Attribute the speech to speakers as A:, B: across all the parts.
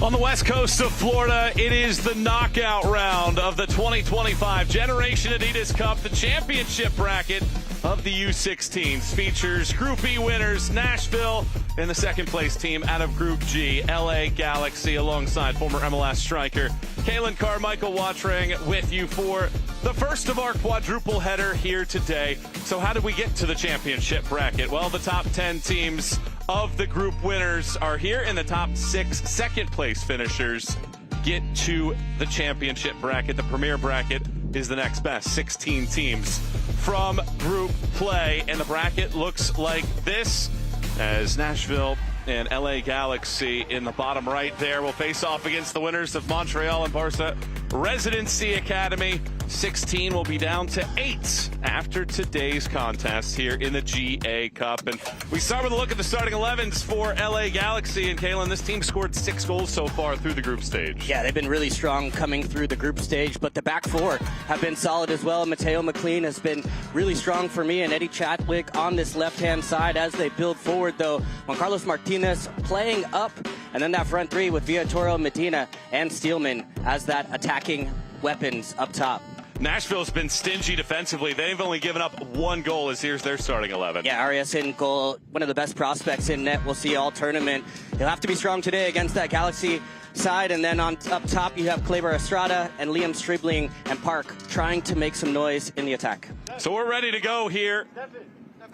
A: On the west coast of Florida, it is the knockout round of the 2025 Generation Adidas Cup. The championship bracket of the U16s features Group E winners Nashville and the second place team out of Group G, LA Galaxy, alongside former MLS striker Kalen Carmichael Watrang with you for the first of our quadruple header here today. So how did we get to the championship bracket? Well, the top 10 teams of the group winners are here, and the top 6 second place finishers get to the championship bracket. The premier bracket is the next best, 16 teams from group play, and the bracket looks like this as Nashville and LA Galaxy in the bottom right there will face off against the winners of Montreal and Barca Residency Academy. 16 will be down to 8 after today's contest here in the GA Cup. And we start with a look at the starting 11s for LA Galaxy. And Kalen, this team scored 6 goals so far through the group stage.
B: Yeah, they've been really strong coming through the group stage, but the back four have been solid as well. Mateo McLean has been really strong for me, and Eddie Chadwick on this left-hand side as they build forward, though. Juan Carlos Martinez playing up, and then that front three with Villatoro, Medina, and Steelman as that attacking weapons up top.
A: Nashville's been stingy defensively. They've only given up 1 goal as here's their starting 11.
B: Yeah, Arias in goal, one of the best prospects in net we'll see all tournament. He'll have to be strong today against that Galaxy side. And then on up top, you have Kleber Estrada and Liam Stribling and Park trying to make some noise in the attack.
A: So we're ready to go here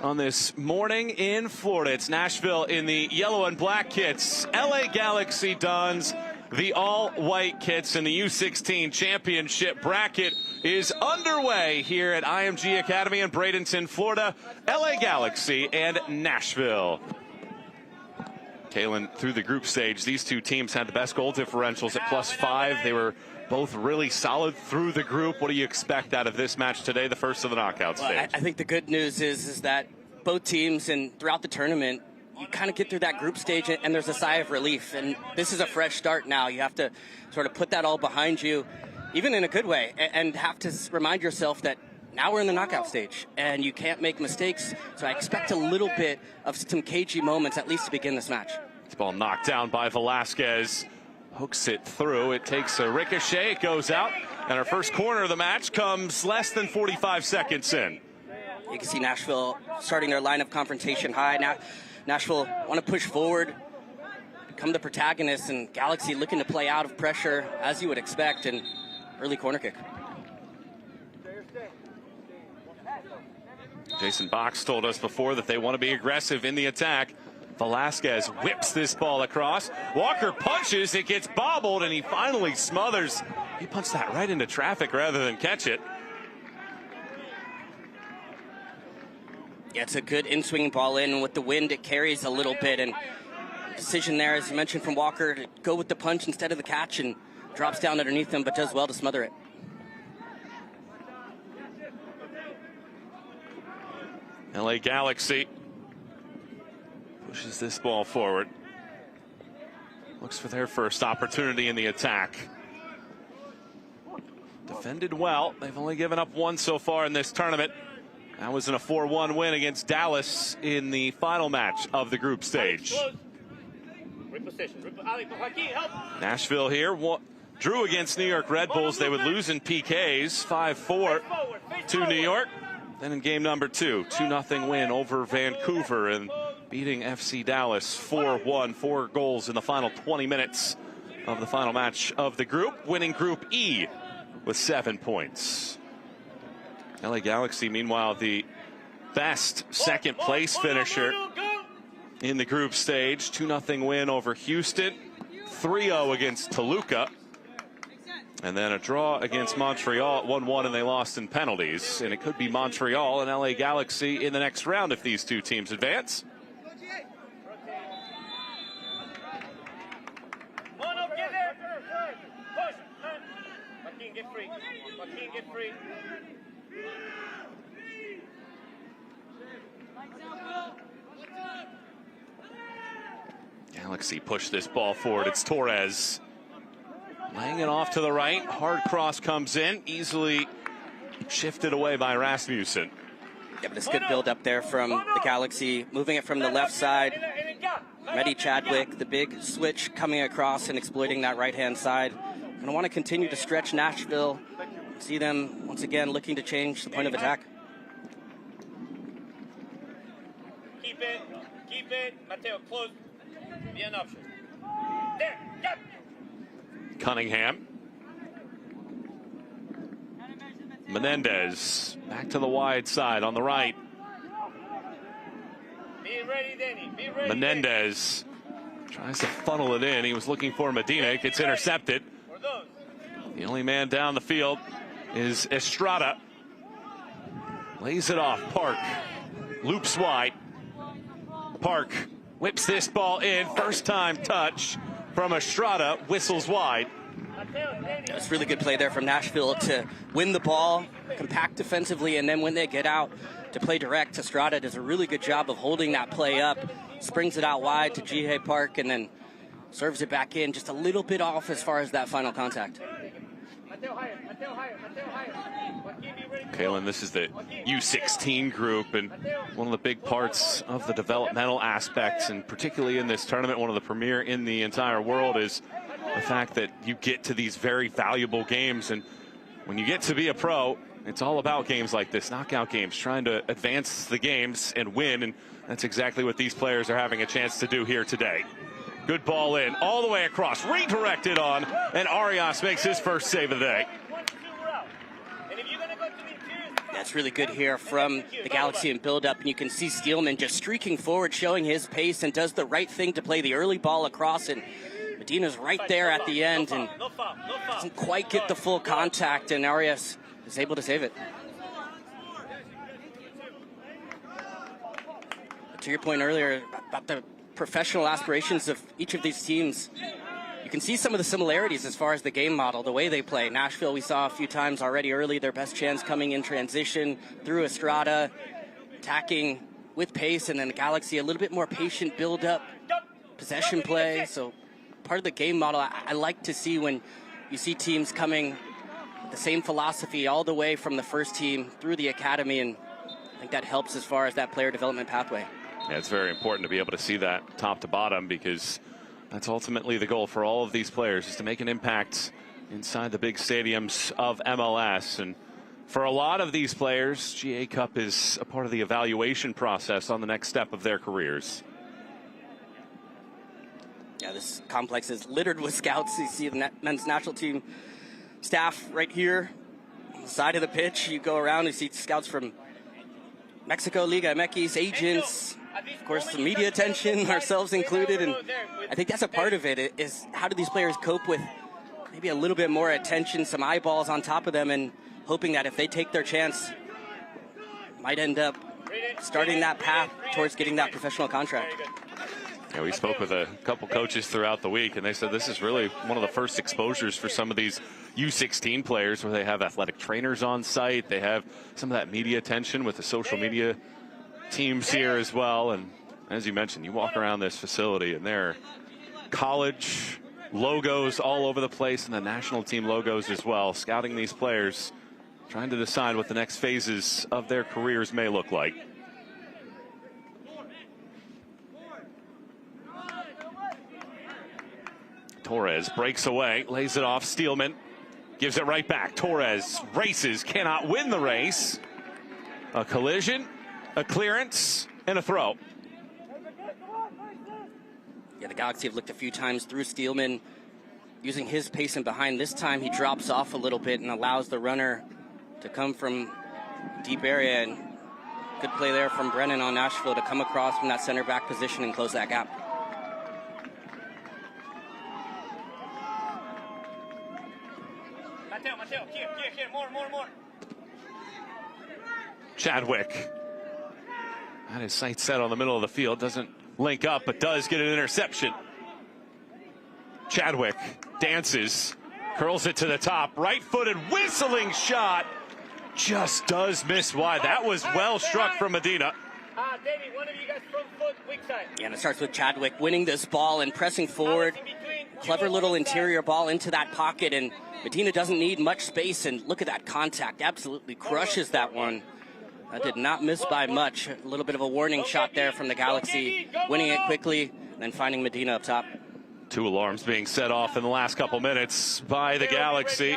A: on this morning in Florida. It's Nashville in the yellow and black kits. LA Galaxy dons the all-white kits, and the U16 championship bracket is underway here at IMG Academy in Bradenton, Florida. LA Galaxy and Nashville. Kalen, through the group stage, these two teams had the best goal differentials at +5. They were both really solid through the group. What do you expect out of this match today, the first of the knockout stage?
B: Well, I think the good news is that both teams and throughout the tournament, you kind of get through that group stage and there's a sigh of relief. And this is a fresh start now. You have to sort of put that all behind you, even in a good way, and have to remind yourself that now we're in the knockout stage and you can't make mistakes. So I expect a little bit of some cagey moments, at least to begin this match.
A: This ball knocked down by Velasquez. Hooks it through. It takes a ricochet. It goes out. And our first corner of the match comes less than 45 seconds in.
B: You can see Nashville starting their line of confrontation high. Now, Nashville want to push forward, become the protagonists, and Galaxy looking to play out of pressure, as you would expect, and early corner kick.
A: Jason Box told us before that they want to be aggressive in the attack. Velasquez whips this ball across. Walker punches, it gets bobbled, and he finally smothers. He punched that right into traffic rather than catch it.
B: Yeah, it's a good in-swinging ball in. With the wind, it carries a little bit. And decision there, as you mentioned, from Walker to go with the punch instead of the catch, and drops down underneath him, but does well to smother it.
A: LA Galaxy pushes this ball forward. Looks for their first opportunity in the attack. Defended well. They've only given up 1 so far in this tournament. That was in a 4-1 win against Dallas in the final match of the group stage. Nashville here drew against New York Red Bulls. They would lose in PKs, 5-4 to New York. Then in game number 2, 2-0 win over Vancouver and beating FC Dallas 4-1, 4 goals in the final 20 minutes of the final match of the group, winning Group E with 7 points. LA Galaxy, meanwhile, the best second place finisher in the group stage. 2-0 win over Houston, 3-0 against Toluca, and then a draw against Montreal at 1-1, and they lost in penalties. And it could be Montreal and LA Galaxy in the next round if these two teams advance. Galaxy push this ball forward. It's Torres laying it off to the right. Hard cross comes in, easily shifted away by Rasmussen.
B: Yeah, but it's good build up there from the Galaxy, moving it from the left side. Ready Chadwick, the big switch coming across and exploiting that right-hand side. Going to want to continue to stretch Nashville. See them, once again, looking to change the point of attack.
C: Keep it. Mateo, close. Be an option. There, yep.
A: Cunningham. Menendez back to the wide side on the right.
C: Be ready, Danny. Be ready.
A: Menendez tries to funnel it in. He was looking for Medina. It gets intercepted. The only man down the field is Estrada. Lays it off. Park loops wide. Park whips this ball in. First time touch from Estrada. Whistles wide.
B: That's really good play there from Nashville to win the ball, compact defensively, and then when they get out to play direct, Estrada does a really good job of holding that play up, springs it out wide to G.A. Park, and then serves it back in, just a little bit off as far as that final contact.
A: Kalen, this is the U16 group, and one of the big parts of the developmental aspects, and particularly in this tournament, one of the premier in the entire world, is the fact that you get to these very valuable games. And when you get to be a pro, it's all about games like this, knockout games, trying to advance the games and win. And that's exactly what these players are having a chance to do here today. Good ball in, all the way across, redirected on, and Arias makes his first save of the day.
B: That's really good here from the Galaxy in build-up, and you can see Steelman just streaking forward, showing his pace, and does the right thing to play the early ball across, and Medina's right there at the end and doesn't quite get the full contact, and Arias is able to save it. To your point earlier about the professional aspirations of each of these teams, you can see some of the similarities as far as the game model, the way they play. Nashville, we saw a few times already early, their best chance coming in transition through Estrada, attacking with pace, and then the Galaxy a little bit more patient build-up, possession play. So part of the game model I like to see when you see teams coming with the same philosophy all the way from the first team through the academy, and I think that helps as far as that player development pathway.
A: Yeah, it's very important to be able to see that top to bottom, because that's ultimately the goal for all of these players, is to make an impact inside the big stadiums of MLS. And for a lot of these players, GA Cup is a part of the evaluation process on the next step of their careers.
B: Yeah, this complex is littered with scouts. You see the men's national team staff right here on the side of the pitch. You go around and see scouts from Mexico, Liga MX, agents, of course, the media attention, ourselves included. And I think that's a part of it, is how do these players cope with maybe a little bit more attention, some eyeballs on top of them, and hoping that if they take their chance, might end up starting that path towards getting that professional contract.
A: Yeah, we spoke with a couple coaches throughout the week, and they said this is really one of the first exposures for some of these U16 players, where they have athletic trainers on site. They have some of that media attention with the social media teams here as well. And as you mentioned, you walk around this facility and there are college logos all over the place, and the national team logos as well, scouting these players, trying to decide what the next phases of their careers may look like. Torres breaks away, lays it off. Steelman gives it right back. Torres races, cannot win the race. A collision, a clearance, and a throw.
B: Yeah, the Galaxy have looked a few times through Steelman, using his pace and behind. This time he drops off a little bit and allows the runner to come from deep area. And good play there from Brennan on Nashville to come across from that center back position and close that gap.
C: Mateo, here, more.
A: Chadwick had his sights set on the middle of the field, doesn't link up, but does get an interception. Chadwick dances, curls it to the top, right-footed whistling shot, just does miss wide. That was well struck from Medina.
C: Davey, one of you guys front foot, weak side.
B: Yeah, and it starts with Chadwick winning this ball and pressing forward. Clever little interior ball into that pocket, and Medina doesn't need much space, and look at that contact. Absolutely crushes that one. That did not miss by much. A little bit of a warning shot there from the Galaxy, winning it quickly. and then finding Medina up top.
A: 2 alarms being set off in the last couple minutes by the Galaxy.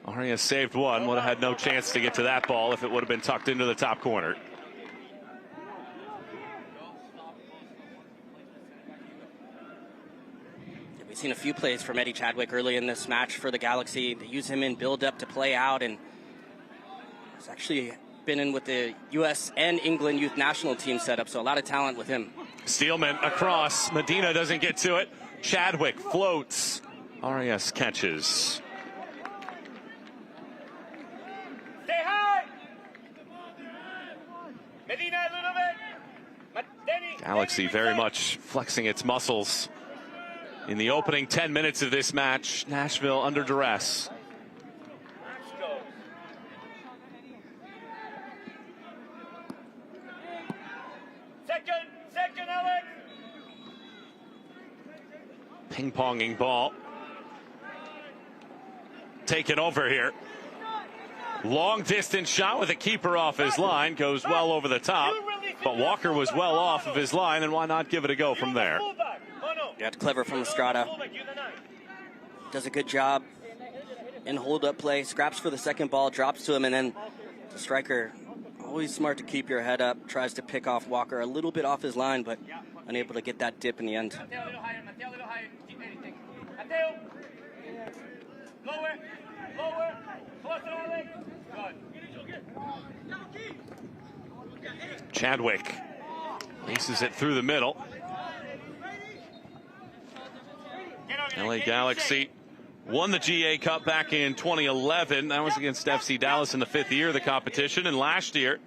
A: Arias saved one. Would have had no chance to get to that ball if it would have been tucked into the top corner.
B: We've seen a few plays from Eddie Chadwick early in this match for the Galaxy. They use him in build-up to play out, and he's actually been in with the U.S. and England youth national team setup, so a lot of talent with him.
A: Steelman across. Medina doesn't get to it. Chadwick floats. Arias catches.
C: Stay high. Medina a little bit.
A: Galaxy very much flexing its muscles in the opening 10 minutes of this match. Nashville under duress.
C: Second, Alex.
A: Ping-ponging ball. Taken over here. Long distance shot with a keeper off his line. Goes well over the top. But Walker was well off of his line, and why not give it a go from there?
B: Yeah, it's clever from Estrada. Does a good job in hold-up play. Scraps for the second ball, drops to him, and then the striker, always smart to keep your head up, tries to pick off Walker a little bit off his line, but unable to get that dip in the end.
C: Mateo, a little higher. Mateo, a little higher. Keep anything. Mateo. Lower. Closer, Alex. Good.
A: Chadwick laces it through the middle. LA Galaxy won the GA Cup back in 2011. That was against FC Dallas in the 5th year of the competition. And last year,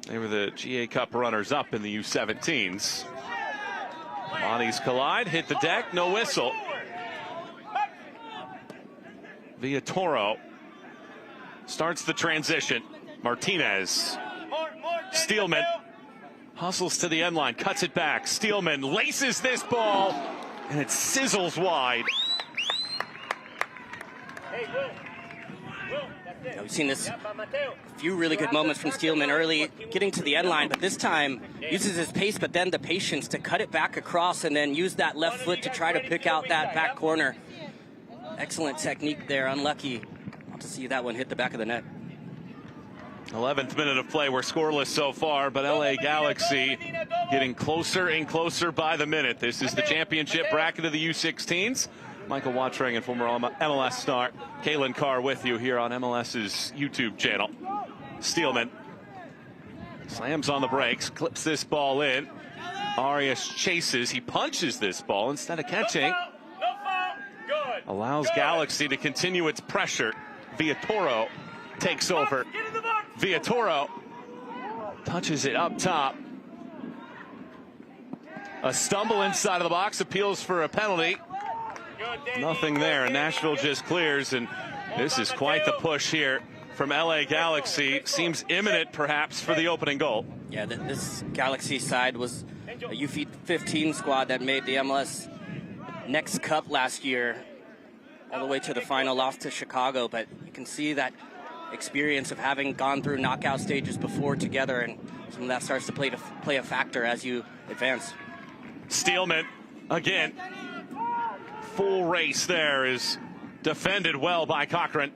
A: they were the GA Cup runners-up in the U16s. Bodies collide, hit the deck, no whistle. Villatoro starts the transition. Martinez. Steelman hustles to the end line, cuts it back. Steelman laces this ball, and it sizzles wide.
B: Yeah, we've seen this a few really good moments from Steelman early, getting to the end line, but this time uses his pace, but then the patience to cut it back across and then use that left foot to try to pick out that back corner. Excellent technique there, unlucky not to see that one hit the back of the net.
A: 11th minute of play. We're scoreless so far, but LA Galaxy getting closer and closer by the minute. This is the championship bracket of the U16s. Michael Watring and former MLS star Kalen Carr with you here on MLS's YouTube channel. Steelman slams on the brakes, clips this ball in. Arias chases. He punches this ball instead of catching. Allows Galaxy to continue its pressure. Villatoro takes over. Villatoro touches it up top. A stumble inside of the box, appeals for a penalty. Nothing there, and Nashville just clears, and this is quite the push here from LA Galaxy. Seems imminent, perhaps, for the opening goal.
B: Yeah, this Galaxy side was a U15 squad that made the MLS Next Cup last year, all the way to the final, lost to Chicago, but you can see that experience of having gone through knockout stages before together, and some of that starts to play a factor as you advance.
A: Steelman again. Full race there is defended well by Cochran.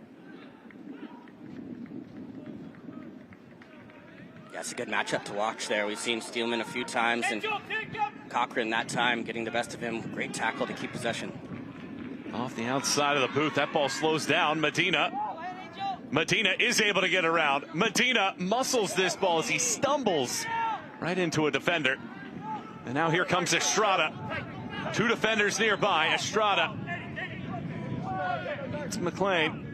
B: Yeah, it's a good matchup to watch there. We've seen Steelman a few times, and Cochran that time getting the best of him. Great tackle to keep possession.
A: Off the outside of the boot, that ball slows down. Medina is able to get around. Medina muscles this ball as he stumbles right into a defender. And now here comes Estrada. 2 defenders nearby. Estrada. It's McLean.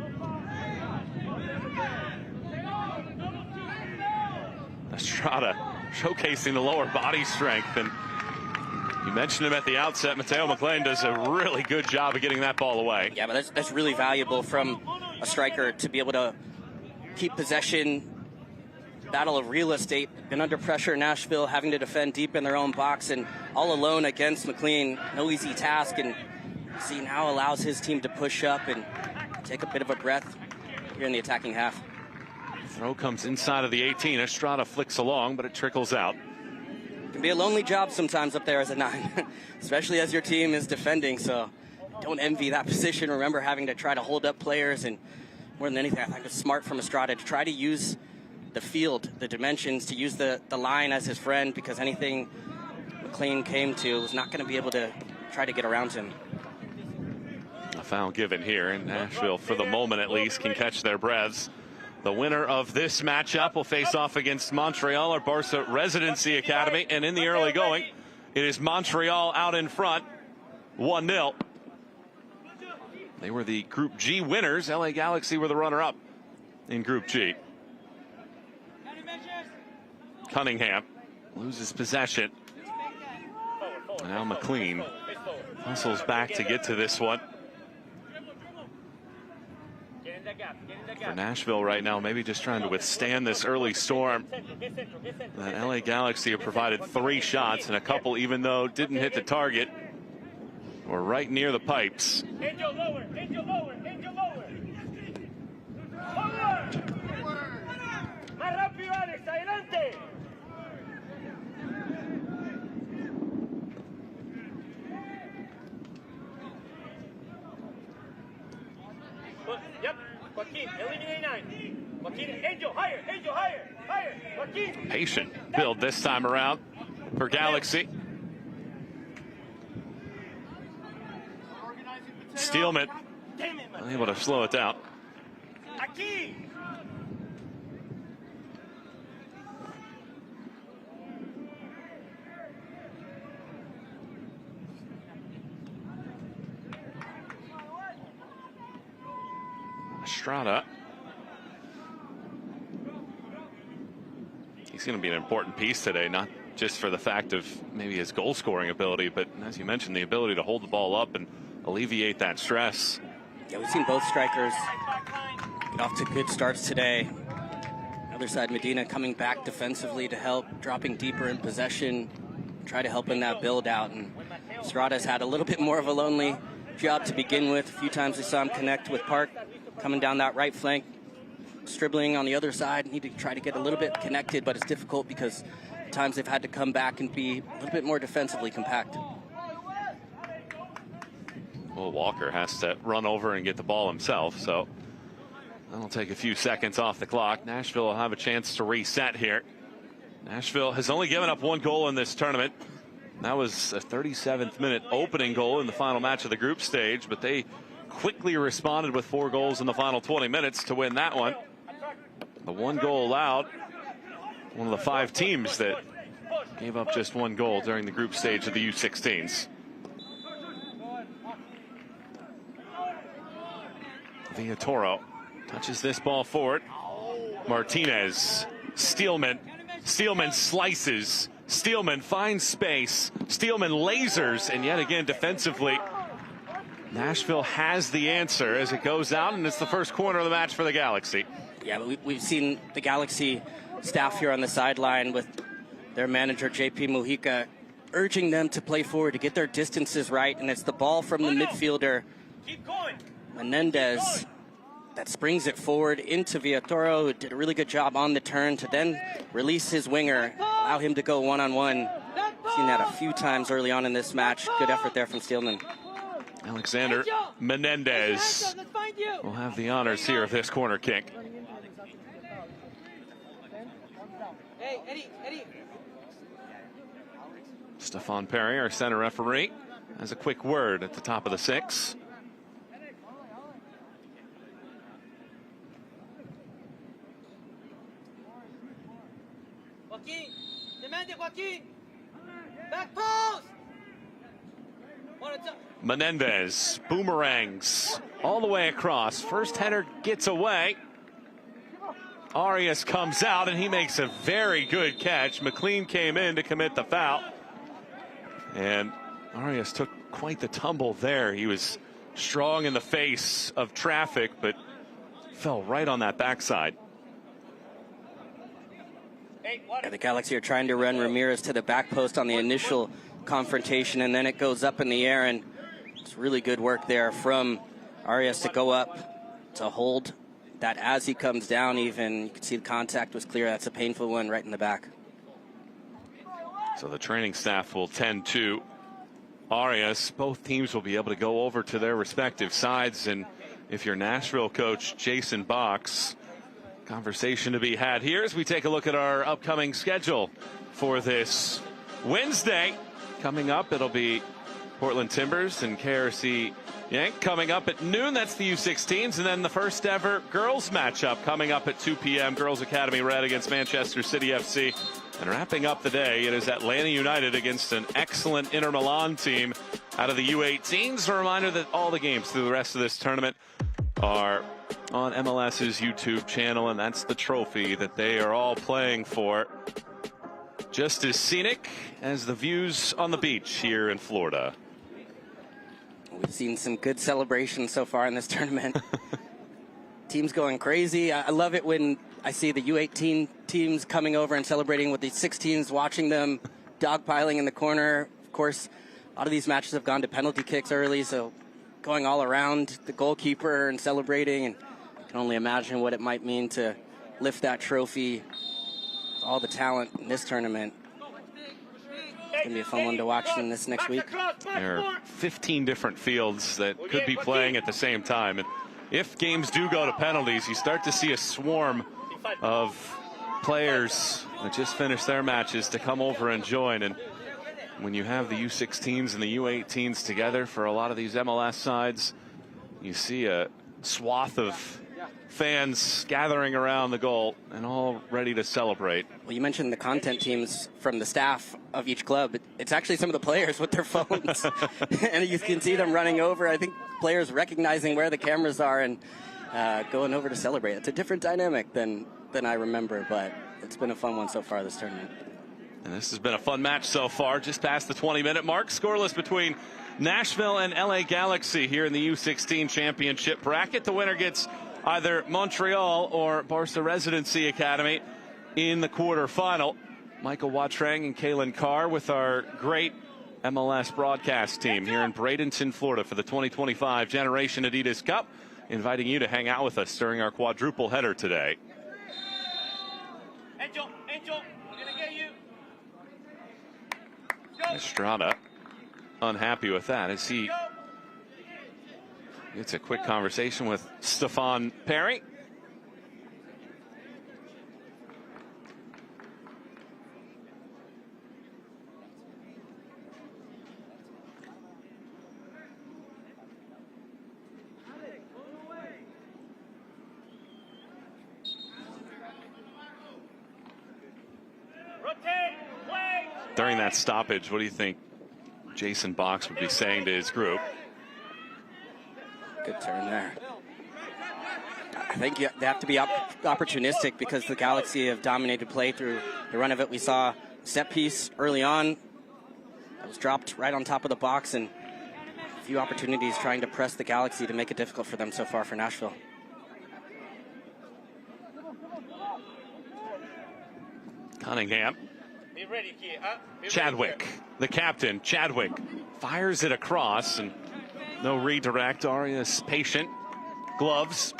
A: Estrada showcasing the lower body strength. And you mentioned him at the outset. Mateo McLean does a really good job of getting that ball away.
B: Yeah, but that's really valuable from a striker to be able to keep possession. Battle of real estate, been under pressure in Nashville, having to defend deep in their own box and all alone against McLean. No easy task, and see now allows his team to push up and take a bit of a breath here in the attacking half.
A: Throw comes inside of the 18. Estrada flicks along, but it trickles out.
B: can be a lonely job sometimes up there as a 9, especially as your team is defending. So don't envy that position. Remember having to try to hold up players, and more than anything, I think it's smart from Estrada to try to use the field, the dimensions, to use the line as his friend, because anything McLean came to was not going to be able to try to get around him.
A: A foul given here, and Nashville, for the moment at least, can catch their breaths. The winner of this matchup will face off against Montreal, our Barca Residency Academy, and in the early going, it is Montreal out in front, 1-0. They were the Group G winners. LA Galaxy were the runner-up in Group G. Cunningham loses possession. Now McLean hustles back to get to this one. For Nashville right now, maybe just trying to withstand this early storm. That LA Galaxy have provided 3 shots, and a couple, even though didn't hit the target, were right near the pipes.
C: Angel lower, Angel lower, Angel lower. Forward. Más rápido, Alex, adelante. Yep, Joaquin, eliminate 9. Joaquin, Angel, higher, higher. Joaquin.
A: Patient build this time around for Galaxy. Steelman unable to slow it down.
C: Aquí.
A: Estrada. He's going to be an important piece today, not just for the fact of maybe his goal scoring ability, but as you mentioned, the ability to hold the ball up and alleviate that stress.
B: Yeah, we've seen both strikers get off to good starts today. Other side, Medina coming back defensively to help, dropping deeper in possession, try to help in that build out. And Estrada's had a little bit more of a lonely job to begin with. A few times we saw him connect with Park coming down that right flank, dribbling on the other side. Need to try to get a little bit connected, but it's difficult because at times they've had to come back and be a little bit more defensively compact.
A: Well, Walker has to run over and get the ball himself, so that'll take a few seconds off the clock. Nashville will have a chance to reset here. Nashville has only given up 1 goal in this tournament. That was a 37th minute opening goal in the final match of the group stage, but they quickly responded with 4 goals in the final 20 minutes to win that one. The 1 goal allowed, one of the 5 teams that gave up just 1 goal during the group stage of the U16s. Villatoro touches this ball forward. Martinez, Steelman slices. Steelman finds space. Steelman lasers, and yet again defensively, Nashville has the answer as it goes out, and it's the first corner of the match for the Galaxy.
B: Yeah, but we've seen the Galaxy staff here on the sideline with their manager, JP Mujica, urging them to play forward, to get their distances right, and it's the ball from the midfielder, Menendez, that springs it forward into Villatoro, who did a really good job on the turn to then release his winger, allow him to go one-on-one. Seen that a few times early on in this match. Good effort there from Steelman.
A: Alexander Menendez will have the honors here of this corner kick. Stefan Perry, our center referee, has a quick word at the top of the 6.
C: Joaquin, demande Joaquin. Back post.
A: Menendez boomerangs all the way across. First header gets away. Arias comes out and he makes a very good catch. McLean came in to commit the foul, and Arias took quite the tumble there. He was strong in the face of traffic, but fell right on that backside.
B: Yeah, the Galaxy are trying to run Ramirez to the back post on the initial confrontation, and then it goes up in the air, and it's really good work there from Arias to go up to hold that as he comes down. Even you can see the contact was clear. That's a painful one right in the back.
A: So the training staff will tend to Arias. Both teams will be able to go over to their respective sides. And if you're Nashville coach Jason Box, conversation to be had here as we take a look at our upcoming schedule for this Wednesday. Coming up, it'll be Portland Timbers and KRC Genk coming up at noon. That's the U16s. And then the first ever girls matchup coming up at 2 p.m. Girls Academy Red against Manchester City FC. And wrapping up the day, it is Atlanta United against an excellent Inter Milan team out of the U18s. A reminder that all the games through the rest of this tournament are on MLS's YouTube channel, and that's the trophy that they are all playing for. Just as scenic as the views on the beach here in Florida.
B: We've seen some good celebrations so far in this tournament. Teams going crazy. I love it when I see the U18 teams coming over and celebrating with the 16s, watching them dogpiling in the corner. Of course, a lot of these matches have gone to penalty kicks early, so going all around the goalkeeper and celebrating. And I can only imagine what it might mean to lift that trophy. All the talent in this tournament. It's going to be a fun one to watch in this next week.
A: There are 15 different fields that could be playing at the same time. And if games do go to penalties, you start to see a swarm of players that just finished their matches to come over and join. And when you have the U16s and the U18s together for a lot of these MLS sides, you see a swath of fans gathering around the goal and all ready to celebrate.
B: Well, you mentioned the content teams from the staff of each club. It's actually some of the players with their phones. And you can see them running over. I think players recognizing where the cameras are and going over to celebrate. It's a different dynamic than I remember, but it's been a fun one so far this tournament.
A: And this has been a fun match so far, just past the 20-minute mark. Scoreless between Nashville and LA Galaxy here in the U16 championship bracket. The winner gets either Montreal or Barca Residency Academy in the quarterfinal. Michael Watrang and Kaylin Carr with our great MLS broadcast team here in Bradenton, Florida for the 2025 Generation Adidas Cup, inviting you to hang out with us during our quadruple header today.
C: Angel, we're gonna get you.
A: Estrada unhappy with that as he gets a quick conversation with Stefan Perry. During that stoppage, what do you think Jason Box would be saying to his group?
B: Good turn there. I think they have to be opportunistic because the Galaxy have dominated play through the run of it. We saw set piece early on. It was dropped right on top of the box, and a few opportunities trying to press the Galaxy to make it difficult for them so far for Nashville.
A: Cunningham.
C: Be ready, kid.
A: Chadwick, the captain, Chadwick fires it across and no redirect. Arias patient. Gloves.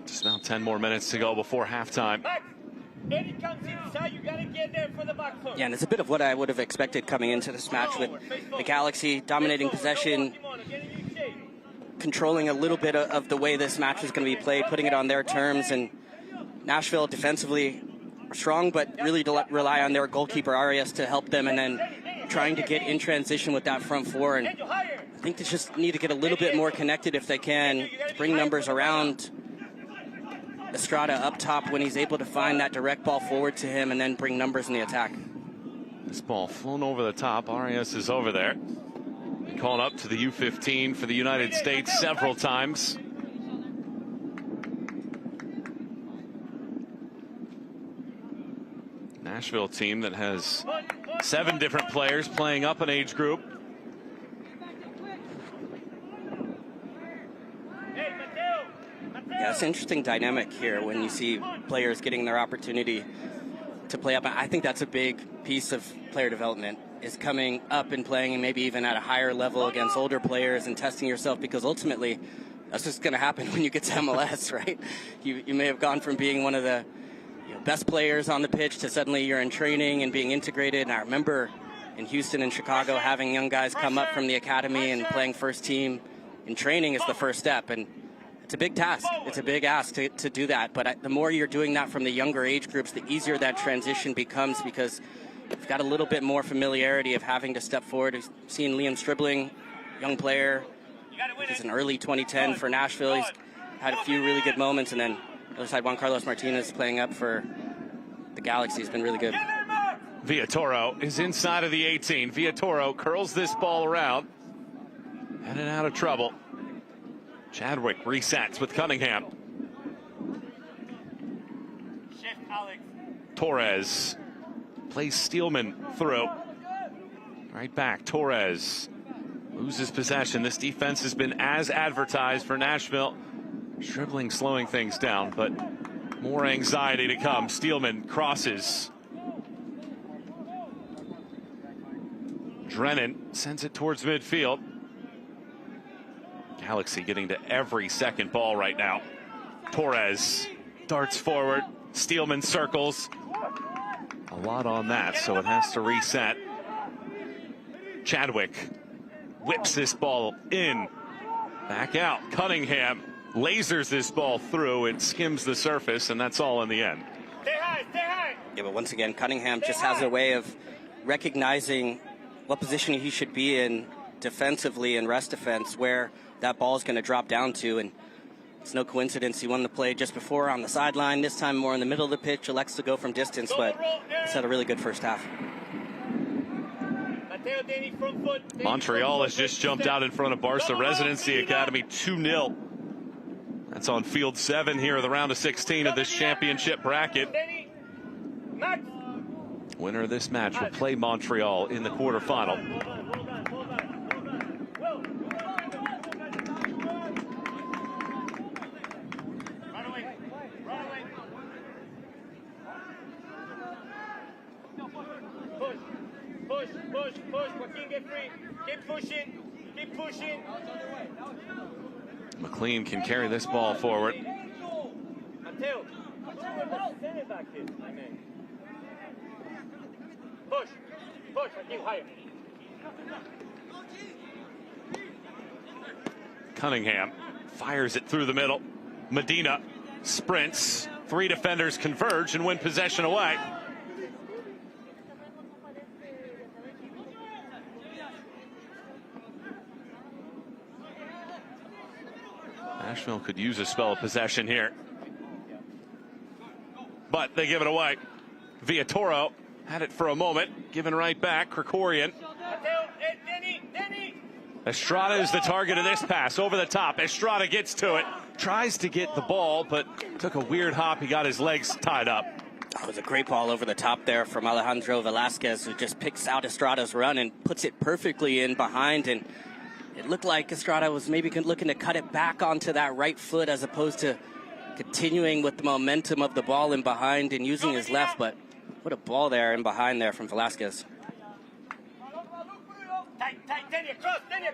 A: Just about 10 more minutes to go before halftime.
C: Eddie comes inside, you gotta get there for the back post.
B: Yeah, and it's a bit of what I would have expected coming into this match with the Galaxy dominating possession, controlling a little bit of the way this match is going to be played, putting it on their terms. And Nashville defensively strong, but really rely on their goalkeeper Arias to help them, and then trying to get in transition with that front four. And I think they just need to get a little bit more connected if they can, to bring numbers around Estrada up top when he's able to find that direct ball forward to him and then bring numbers in the attack.
A: This ball flown over the top. Arias is over there. Called up to the U15 for the United States several times. Nashville team that has 7 different players playing up an age group.
B: Yeah, it's an interesting dynamic here when you see players getting their opportunity to play up. I think that's a big piece of player development. is coming up and playing, and maybe even at a higher level against older players and testing yourself, because ultimately that's just going to happen when you get to MLS, right? You may have gone from being one of the best players on the pitch to suddenly you're in training and being integrated. And I remember in Houston and Chicago having young guys come up from the academy and playing first team in training is the first step. And it's a big task. It's a big ask to do that. But the more you're doing that from the younger age groups, the easier that transition becomes, because you've got a little bit more familiarity of having to step forward. We've seen Liam Stribling, young player. He's in early 2010 for Nashville. He's had a few really good moments. And then on the other side, Juan Carlos Martinez playing up for the Galaxy has been really good.
A: Villatoro is inside of the 18. Villatoro curls this ball around. Headed out of trouble. Chadwick resets with Cunningham. Torres plays Steelman through. Right back, Torres loses possession. This defense has been as advertised for Nashville. Dribbling, slowing things down, but more anxiety to come. Steelman crosses. Drennan sends it towards midfield. Galaxy getting to every second ball right now. Torres darts forward. Steelman circles. A lot on that, so it has to reset. Chadwick whips this ball in. Back out. Cunningham lasers this ball through. It skims the surface, and that's all in the end.
C: Stay high, stay high.
B: Yeah, but once again, Cunningham just has a way of recognizing what position he should be in defensively in rest defense, where that ball is going to drop down to. And it's no coincidence he won the play just before on the sideline. This time more in the middle of the pitch. Elects to go from distance, but he's had a really good first half.
A: Montreal has just jumped out in front of Barca Residency Academy 2-0. That's on field 7 here of the round of 16 of this championship bracket. Winner of this match will play Montreal in the quarterfinal.
C: Push. Joaquin, get free. Keep pushing. Keep pushing.
A: McLean can carry this ball forward.
C: Mateo. Send it back here, my man. Push. Joaquin, higher.
A: Cunningham fires it through the middle. Medina sprints. 3 defenders converge and win possession away. Nashville could use a spell of possession here, but they give it away. Villatoro had it for a moment, given right back. Krikorian. Estrada is the target of this pass, over the top. Estrada gets to it, tries to get the ball, but took a weird hop. He got his legs tied up.
B: That was a great ball over the top there from Alejandro Velasquez, who just picks out Estrada's run and puts it perfectly in behind. And it looked like Estrada was maybe looking to cut it back onto that right foot as opposed to continuing with the momentum of the ball in behind and using his left. But what a ball there in behind there from Velasquez.
C: Tight,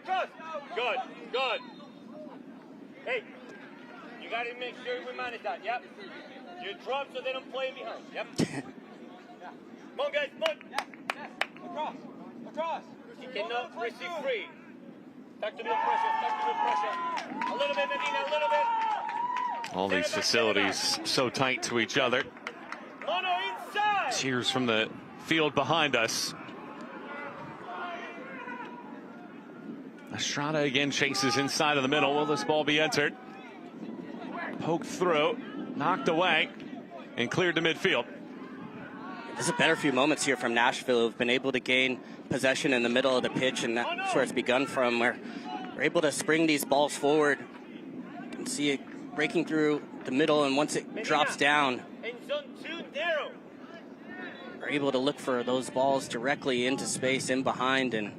C: cross. Good. Hey, you got to make sure we manage that, yep. You drop so they don't play behind, yep. Come on, guys, come on. Across. You cannot receive free. Start to build pressure. A little bit, Medina, a little bit.
A: All these facilities so tight to each other.
C: Mono inside.
A: Cheers from the field behind us. Estrada again chases inside of the middle. Will this ball be entered? Poked through, knocked away, and cleared to midfield.
B: There's a better few moments here from Nashville, who've been able to gain possession in the middle of the pitch, and that's where it's begun from, where we're able to spring these balls forward. You can see it breaking through the middle, and once it drops down, we're able to look for those balls directly into space in behind, and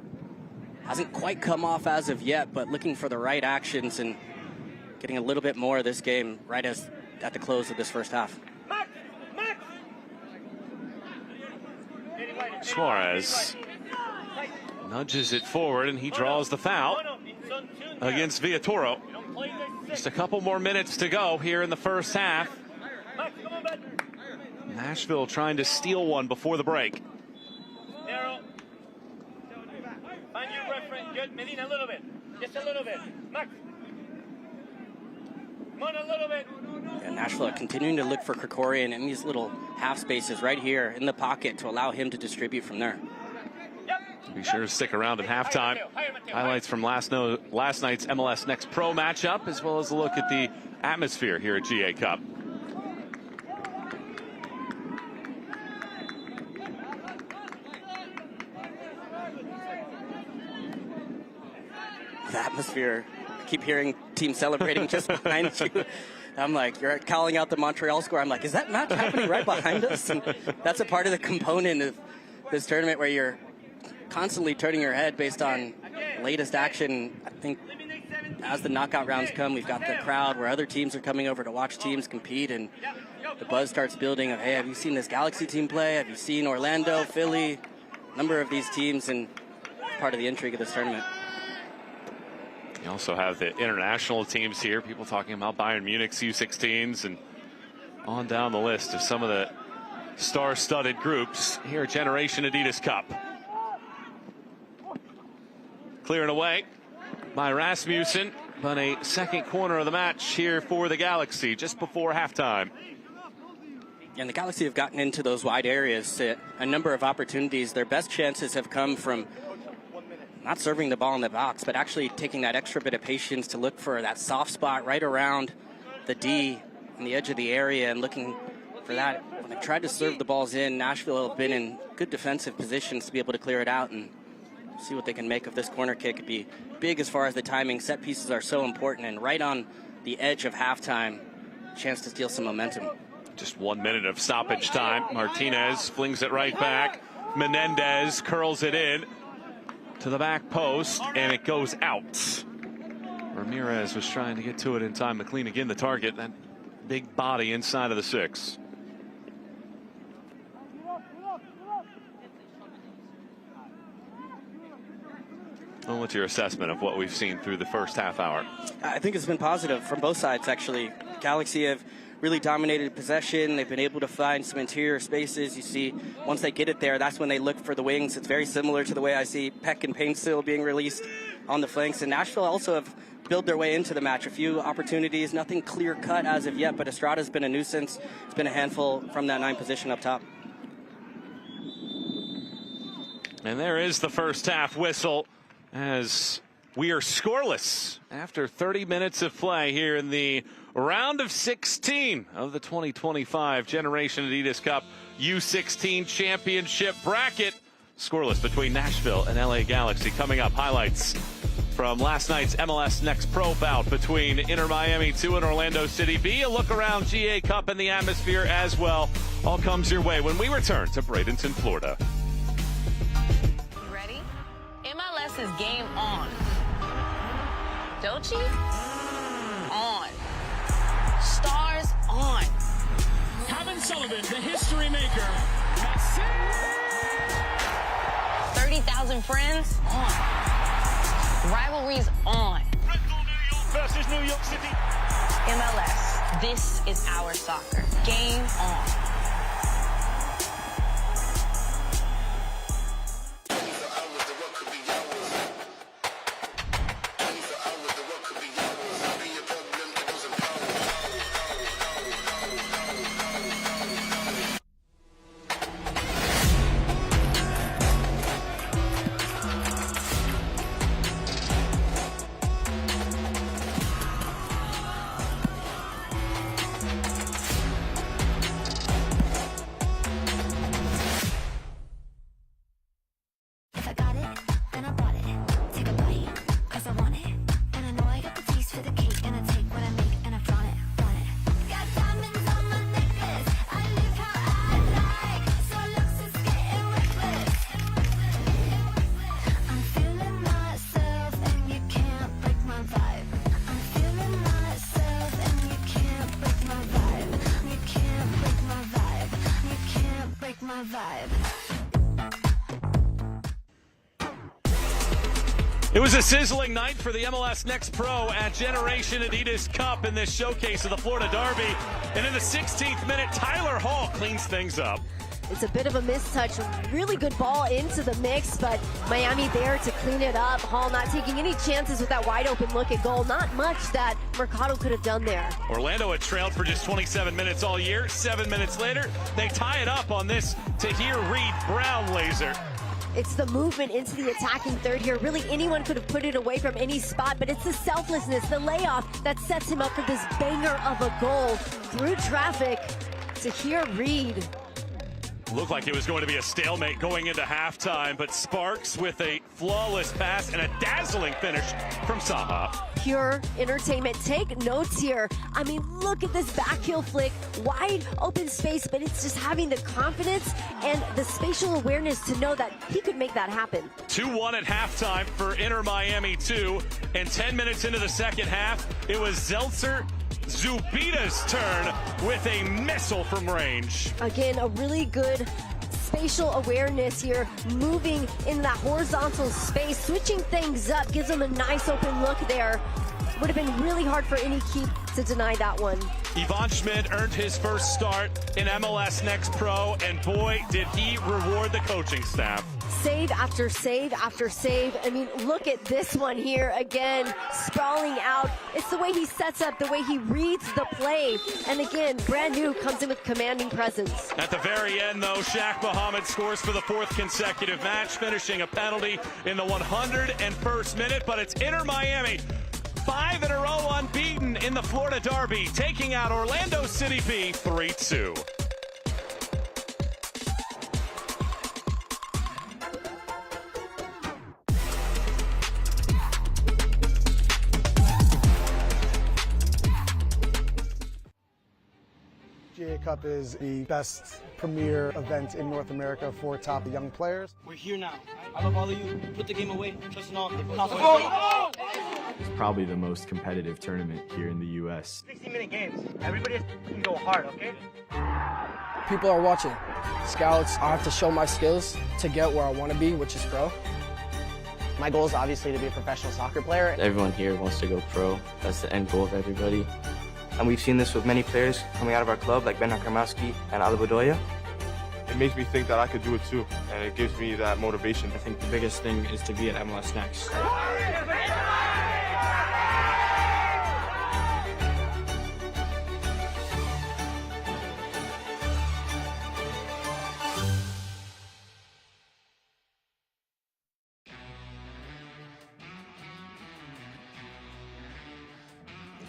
B: hasn't quite come off as of yet, but looking for the right actions and getting a little bit more of this game right at the close of this first half.
A: Suarez nudges it forward, and he draws the foul against Villatoro. Just a couple more minutes to go here in the first half. Nashville trying to steal one before the break.
C: Narrow. Find your reference. Good. Medina, a little bit. Just a little bit. Max. Come on, a little bit.
B: And Nashville are continuing to look for Krikorian in these little half spaces right here in the pocket to allow him to distribute from there.
A: Be sure to stick around at halftime. Highlights from last night's MLS Next Pro matchup, as well as a look at the atmosphere here at GA Cup.
B: The atmosphere, I keep hearing teams celebrating just behind you. I'm like, you're calling out the Montreal score. I'm like, is that match happening right behind us? And that's a part of the component of this tournament where you're constantly turning your head based on latest action. I think as the knockout rounds come, we've got the crowd where other teams are coming over to watch teams compete, and the buzz starts building of, hey, have you seen this Galaxy team play? Have you seen Orlando, Philly? A number of these teams, and part of the intrigue of this tournament.
A: You also have the international teams here, people talking about Bayern Munich's U16s, and on down the list of some of the star-studded groups here at Generation Adidas Cup. Clearing away by Rasmussen, but a second corner of the match here for the Galaxy just before halftime.
B: And the Galaxy have gotten into those wide areas a number of opportunities. Their best chances have come from not serving the ball in the box, but actually taking that extra bit of patience to look for that soft spot right around the D on the edge of the area and looking for that. When they tried to serve the balls in, Nashville have been in good defensive positions to be able to clear it out and see what they can make of this corner kick. It'd be big as far as the timing. Set pieces are so important, and right on the edge of halftime, chance to steal some momentum.
A: Just 1 minute of stoppage time. Martinez flings it right back. Menendez curls it in to the back post, and it goes out. Ramirez was trying to get to it in time to clean again the target. That big body inside of the 6. Well, what's your assessment of what we've seen through the first half hour?
B: I think it's been positive from both sides, actually. Galaxy have really dominated possession. They've been able to find some interior spaces. You see, once they get it there, that's when they look for the wings. It's very similar to the way I see Peck and Painstill being released on the flanks. And Nashville also have built their way into the match. A few opportunities, nothing clear-cut as of yet, but Estrada's been a nuisance. It's been a handful from that 9 position up top.
A: And there is the first half whistle, as we are scoreless after 30 minutes of play here in the round of 16 of the 2025 Generation Adidas Cup U16 Championship bracket. Scoreless between Nashville and LA Galaxy. Coming up, highlights from last night's MLS Next Pro bout between Inter Miami 2 and Orlando City B. A look around GA Cup and the atmosphere as well. All comes your way when we return to Bradenton, Florida.
D: MLS is game on. Dolce? On. Stars on.
E: Kevin Sullivan, the history maker.
D: 30,000 friends? On. Rivalries on.
C: Versus New York City.
D: MLS, this is our soccer. Game on.
A: It was a sizzling night for the MLS Next Pro at Generation Adidas Cup in this showcase of the Florida Derby. And in the 16th minute, Tyler Hall cleans things up.
F: It's a bit of a mistouch, really good ball into the mix, but Miami there to clean it up. Hall not taking any chances with that wide open look at goal. Not much that Mercado could have done there.
A: Orlando had trailed for just 27 minutes all year. 7 minutes later, they tie it up on this Tahir Reed Brown laser.
F: It's the movement into the attacking third here. Really, anyone could have put it away from any spot, but it's the selflessness, the layoff that sets him up for this banger of a goal through traffic. Tahir Reed.
A: Looked like it was going to be a stalemate going into halftime, but Sparks with a flawless pass and a dazzling finish from Saha.
F: Pure entertainment. Take notes here. I mean, look at this back heel flick. Wide open space, but it's just having the confidence and the spatial awareness to know that he could make that happen.
A: 2-1 at halftime for Inter Miami 2, and 10 minutes into the second half, it was Zeltzer Zubita's turn with a missile from range.
F: Again, a really good spatial awareness here, moving in that horizontal space, switching things up, gives him a nice open look there. Would have been really hard for any keep to deny that one.
A: Yvonne Schmidt earned his first start in MLS Next Pro, and boy, did he reward the coaching staff.
F: Save after save after save. I mean, look at this one here again, sprawling out. It's the way he sets up, the way he reads the play. And again, brand new, comes in with commanding presence.
A: At the very end, though, Shaq Muhammad scores for the 4th consecutive match, finishing a penalty in the 101st minute. But it's Inter Miami, 5 in a row unbeaten in the Florida Derby, taking out Orlando City B 3-2.
G: GA Cup is the best premier event in North America for top young players.
H: We're here now. I love all of you. Put the game away. Trust in all.
I: It's probably the most competitive tournament here in the U.S.
C: 60-minute games. Everybody can go hard, okay?
J: People are watching. Scouts, I have to show my skills to get where I want to be, which is pro.
K: My goal is obviously to be a professional soccer player.
L: Everyone here wants to go pro. That's the end goal of everybody. And we've seen this with many players coming out of our club, like Ben Karmowski and Ali Bedoya.
M: It makes me think that I could do it too, and it gives me that motivation.
I: I think the biggest thing is to be at MLS Next.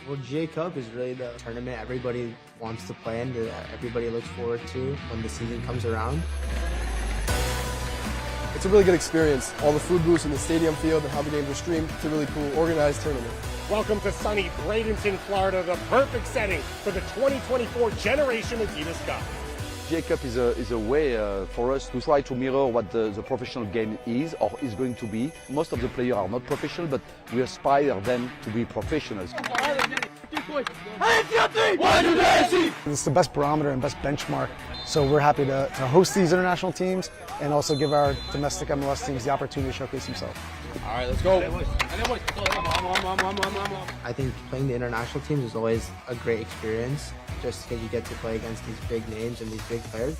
K: Well, GA Cup is really the tournament everybody wants to play in, that everybody looks forward to when the season comes around.
J: It's a really good experience. All the food booths in the stadium field and how the games are streamed. It's a really cool, organized tournament.
E: Welcome to sunny Bradenton, Florida, the perfect setting for the 2024 Generation Adidas Cup.
N: GA Cup is a way for us to try to mirror what the professional game is or is going to be. Most of the players are not professional, but we aspire them to be professionals.
G: It's the best barometer and best benchmark, so we're happy to host these international teams and also give our domestic MLS teams the opportunity to showcase themselves.
J: All right, let's go.
K: I think playing the international teams is always a great experience, just because you get to play against these big names and these big players.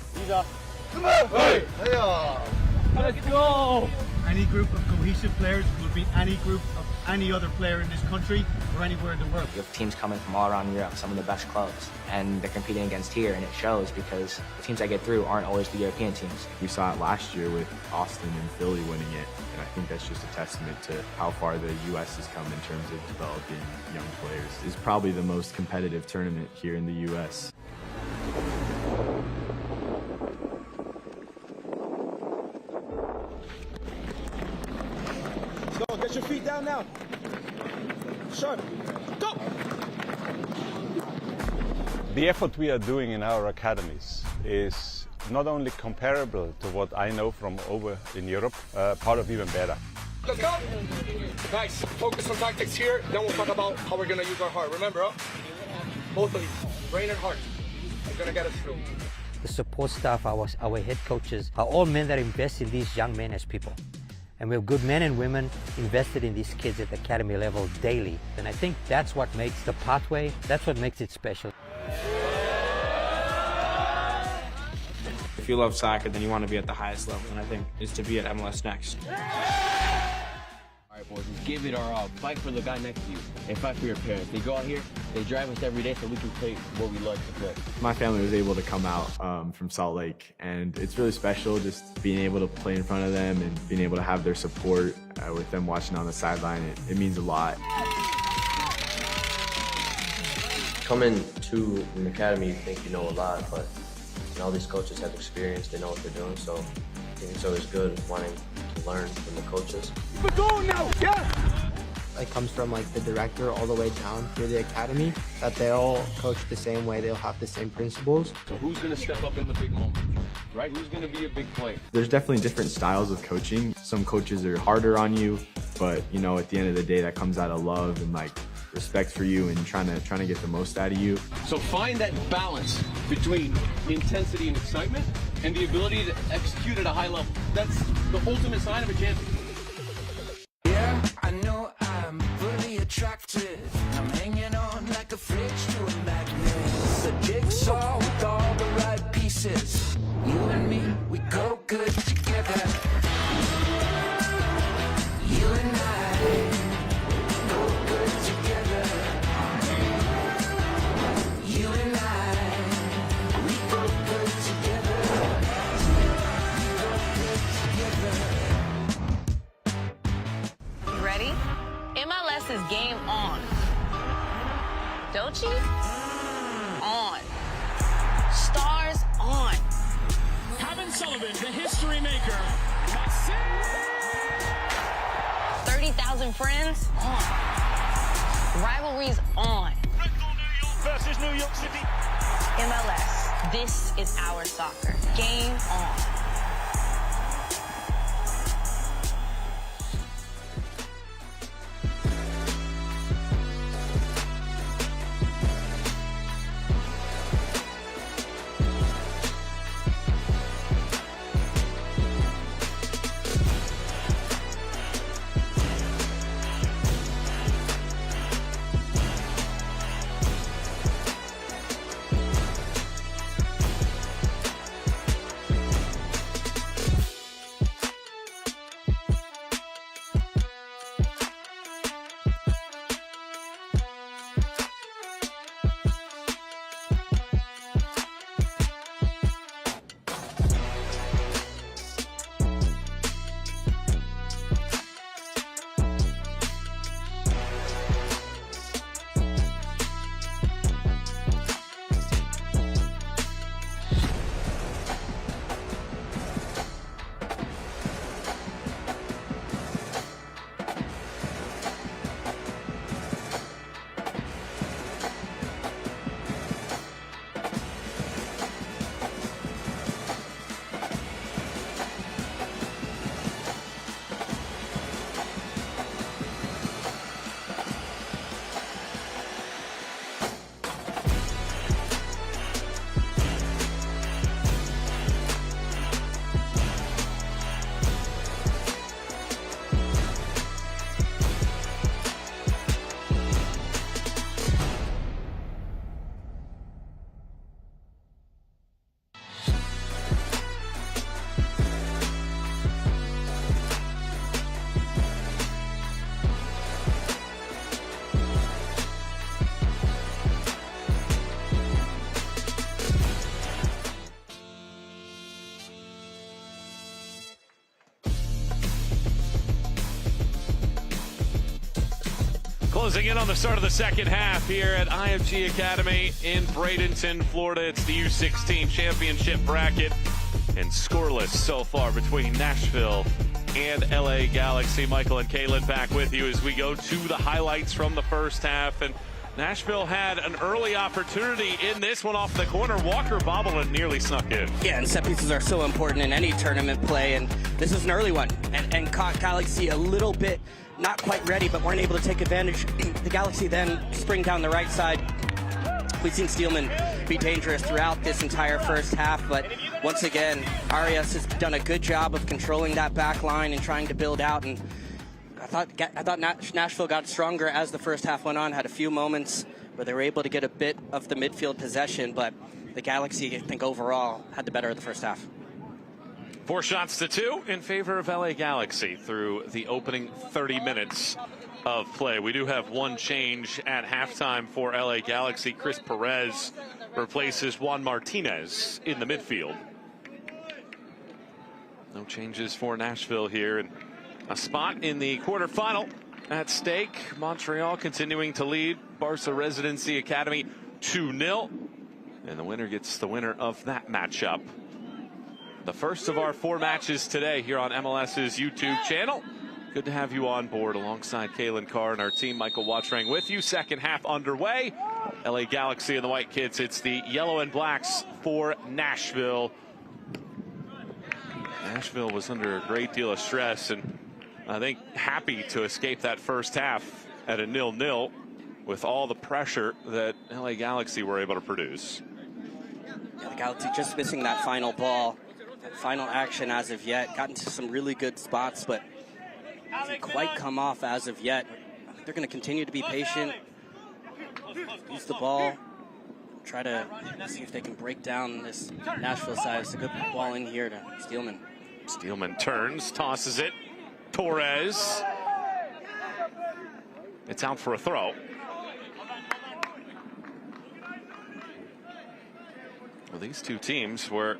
E: Let's go!
H: Any group of cohesive players will beat any group of any other player in this country or anywhere in the world.
L: You have teams coming from all around Europe, some of the best clubs, and they're competing against here, and it shows because the teams that get through aren't always the European teams.
I: We saw it last year with Austin and Philly winning it, and I think that's just a testament to how far the U.S. has come in terms of developing young players. It's probably the most competitive tournament here in the U.S.
H: Go, get your feet down now. Sharp. Go!
M: The effort we are doing in our academies is not only comparable to what I know from over in Europe, part of even better.
E: Let's go! Nice. Focus on tactics here, then we'll talk about how we're going to use our heart. Remember, both of you, brain and heart, are going to get us through.
K: The support staff, our head coaches, are all men that invest in these young men as people.
O: And we have good men and women invested in these kids at the academy level daily. And I think that's what makes the pathway, that's what makes it special.
P: If you love soccer, then you want to be at the highest level, and I think is to be at MLS next.
Q: All right, boys, let's give it our all. Fight for the guy next to you, and fight for your parents. They go out here, they drive us every day so we can play what we love to play.
I: My family was able to come out from Salt Lake, and it's really special just being able to play in front of them and being able to have their support with them watching on the sideline. It means a lot.
L: Coming to an academy, you think you know a lot, but all these coaches have experience, they know what they're doing, so I think it's always good wanting to learn from the coaches.
E: Keep it going now, yeah!
K: It comes from like the director all the way down through the academy, that they all coach the same way, they'll have the same principles.
Q: So who's going to step up in the big moment, right? Who's going to be a big player?
I: There's definitely different styles of coaching. Some coaches are harder on you, but you know, at the end of the day, that comes out of love and like respect for you and trying to get the most out of you.
Q: So find that balance between intensity and excitement and the ability to execute at a high level. That's the ultimate sign of a champion.
R: Yeah, I know I'm fully attracted. I'm hanging on like a fridge to a magnet. It's a jigsaw with all the right pieces. You and me, we go good together. You and I go good together. You and I, we go good together. We go good together.
D: You ready? MLS is game on. Don't you? On. Stars on.
S: Kevin Sullivan, the history maker.
D: 30,000 friends on. Rivalries on.
S: Versus New York City.
D: MLS, this is our soccer. Game on.
A: Closing in on the start of the second half here at IMG Academy in Bradenton, Florida. It's the U16 championship bracket, and scoreless so far between Nashville and LA Galaxy. Michael and Kaylin back with you as we go to the highlights from the first half. And Nashville had an early opportunity in this one off the corner. Walker bobbled and nearly snuck in.
B: Yeah, and set pieces are so important in any tournament play, and this is an early one. And caught Galaxy a little bit not quite ready, but weren't able to take advantage. The Galaxy then spring down the right side. We've seen Steelman to be dangerous throughout this entire first half, but once again, Arias has done a good job of controlling that back line and trying to build out. And I thought Nashville got stronger as the first half went on, had a few moments where they were able to get a bit of the midfield possession, but the Galaxy, I think, overall had the better of the first half.
A: 4 shots to 2 in favor of LA Galaxy through the opening 30 minutes of play. We do have one change at halftime for LA Galaxy. Chris Perez replaces Juan Martinez in the midfield. No changes for Nashville here, and a spot in the quarterfinal at stake. Montreal continuing to lead Barca Residency Academy 2-0, and the winner gets the winner of that matchup. The first of our 4 matches today here on MLS's YouTube channel. Good to have you on board alongside Kalen Carr and our team. Michael Watchring with you. Second half underway. LA Galaxy and the White Kids. It's the Yellow and Blacks for Nashville. Nashville was under a great deal of stress, and I think happy to escape that first half at a 0-0 with all the pressure that LA Galaxy were able to produce.
B: Yeah, the Galaxy just missing that final ball. Final action as of yet. Gotten to some really good spots, but hasn't quite come off as of yet. They're going to continue to be patient, use the ball, try to see if they can break down this Nashville side. It's a good ball in here to Steelman.
A: Steelman turns, tosses it. Torres. It's out for a throw. Well, these two teams were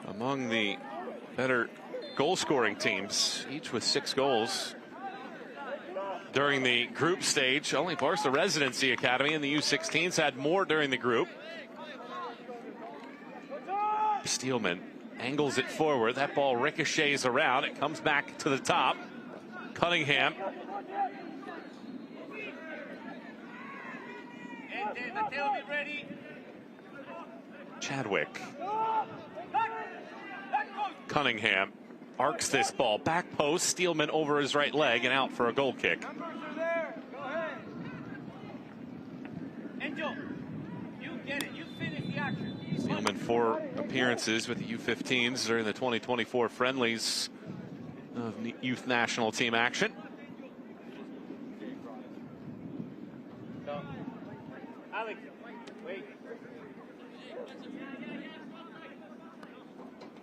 A: among the better goal-scoring teams, each with 6 goals during the group stage. Only Barca Residency Academy and the U16s had more during the group. Steelman angles it forward. That ball ricochets around. It comes back to the top. Cunningham. Chadwick. Cunningham arcs this ball. Back post. Steelman over his right leg and out for a goal kick. Steelman 4 appearances with the U15s during the 2024 friendlies of youth national team action.
C: Alex, wait.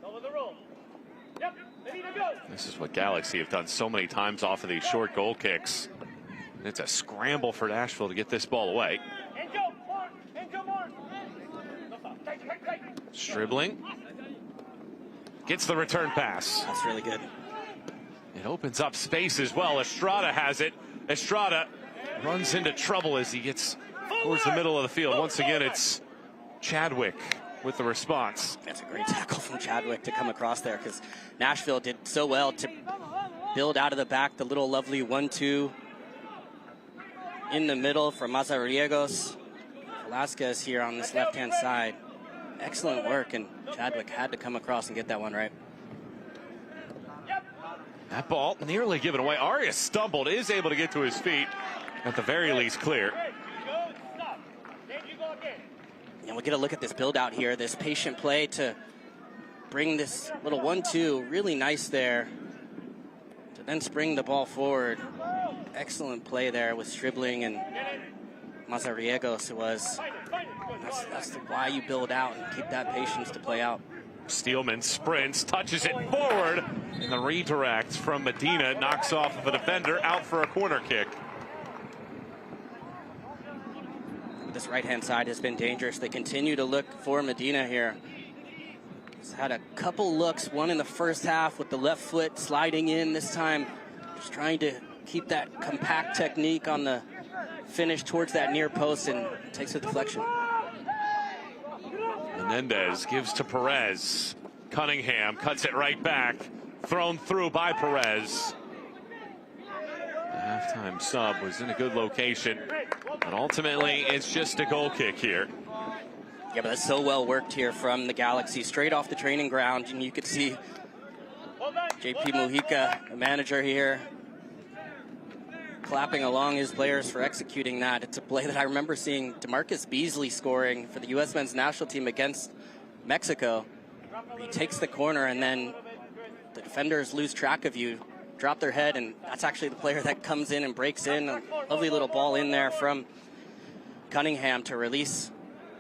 C: Follow the roll. Yep, ready to go.
A: This is what Galaxy have done so many times off of these short goal kicks. It's a scramble for Nashville to get this ball away. Stribling gets the return pass.
B: That's really good.
A: It opens up space as well. Estrada has it. Estrada runs into trouble as he gets towards the middle of the field. Once again, it's Chadwick with the response.
B: That's a great tackle from Chadwick to come across there, because Nashville did so well to build out of the back the little lovely 1-2 in the middle for Mazariegos. Velasquez here on this left-hand side. Excellent work, and Chadwick had to come across and get that one right.
A: That ball nearly given away. Arias stumbled, is able to get to his feet. At the very least, clear.
B: And we'll get a look at this build out here, this patient play to bring this little 1-2, really nice there, to then spring the ball forward. Excellent play there with Stribling and Mazariegos. It was. That's why you build out and keep that patience to play out.
A: Steelman sprints, touches it forward, and the redirect from Medina knocks off of a defender, out for a corner kick.
B: This right-hand side has been dangerous. They continue to look for Medina here. He's had a couple looks, one in the first half with the left foot sliding in. This time, just trying to keep that compact technique on the finish towards that near post, and takes a deflection.
A: Menendez gives to Perez. Cunningham cuts it right back. Thrown through by Perez. The halftime sub was in a good location, but ultimately it's just a goal kick here.
B: Yeah, but that's so well worked here from the Galaxy, straight off the training ground, and you could see JP Mujica, the manager here, clapping along his players for executing that. It's a play that I remember seeing DeMarcus Beasley scoring for the U.S. men's national team against Mexico. He takes the corner, and then the defenders lose track of you, drop their head, and that's actually the player that comes in and breaks in. A lovely little ball in there from Cunningham to release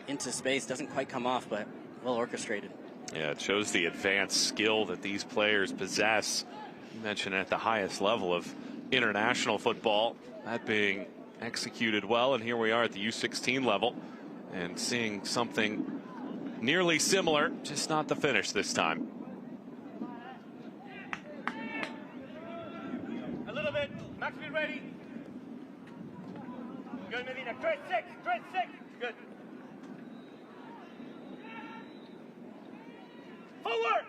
B: into space. Doesn't quite come off, but well orchestrated.
A: Yeah, it shows the advanced skill that these players possess. You mentioned at the highest level of international football, that being executed well, and here we are at the U16 level and seeing something nearly similar, just not the finish this time.
C: A little bit. Max, be ready. Good, Medina. Tread six. Good. Forward.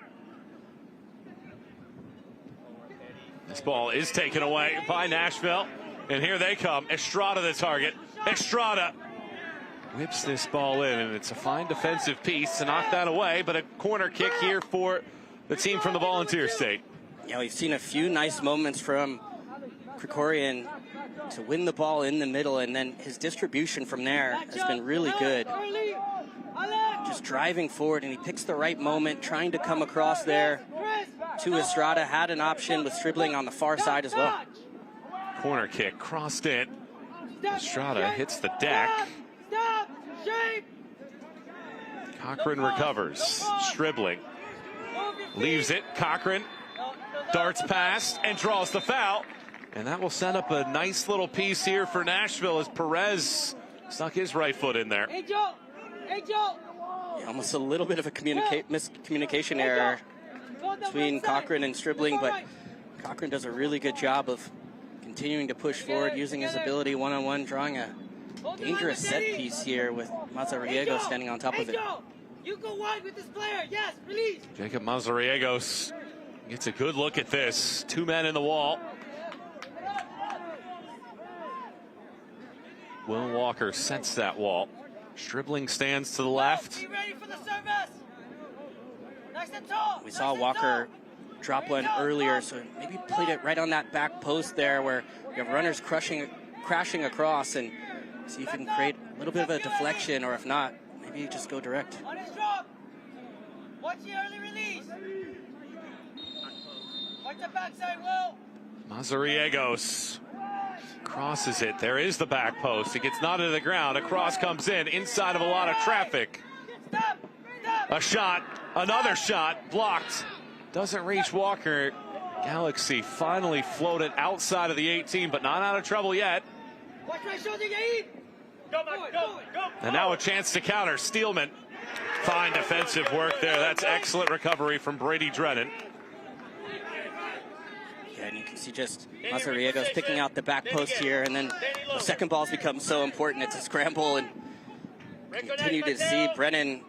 A: This ball is taken away by Nashville, and here they come. Estrada the target. Estrada whips this ball in, and it's a fine defensive piece to knock that away, but a corner kick here for the team from the Volunteer State.
B: Yeah, we've seen a few nice moments from Krikorian to win the ball in the middle, and then his distribution from there has been really good. Just driving forward, and he picks the right moment, trying to come across there to Estrada. Had an option with dribbling on the far side as well.
A: Corner kick crossed in. Estrada hits the deck. Cochran recovers. Stribling leaves it. Cochran darts past and draws the foul. And that will set up a nice little piece here for Nashville as Perez stuck his right foot in there.
B: Yeah, almost a little bit of a miscommunication error between Cochran and Stribling, but Cochran does a really good job of continuing to push forward, using his ability one-on-one, drawing a dangerous set piece here with Mazariego standing on top of it.
C: You go wide with this player. Yes, release.
A: Jacob Mazariegos gets a good look at this. Two men in the wall. Will Walker sets that wall. Stribling stands to the left.
C: Be ready for the service. Nice and tall.
B: We saw Walker drop one earlier, so maybe played it right on that back post there where you have runners crashing across, and see if you can create a little bit of a deflection, or if not, maybe you just go direct.
C: On his drop. Watch the early release. Watch the backside, Will.
A: Mazariegos crosses it. There is the back post. It gets knotted to the ground. A cross comes in inside of a lot of traffic. A shot, another shot, blocked. Doesn't reach Walker. Galaxy finally floated outside of the 18, but not out of trouble yet.
C: Watch my shoulder, Yair. Go.
A: And now a chance to counter. Steelman. Fine defensive work there. That's excellent recovery from Brady Drennan.
B: Yeah, and you can see just Mazariegos picking out the back post here, and then the second ball's become so important. It's a scramble, and continue to see Brennan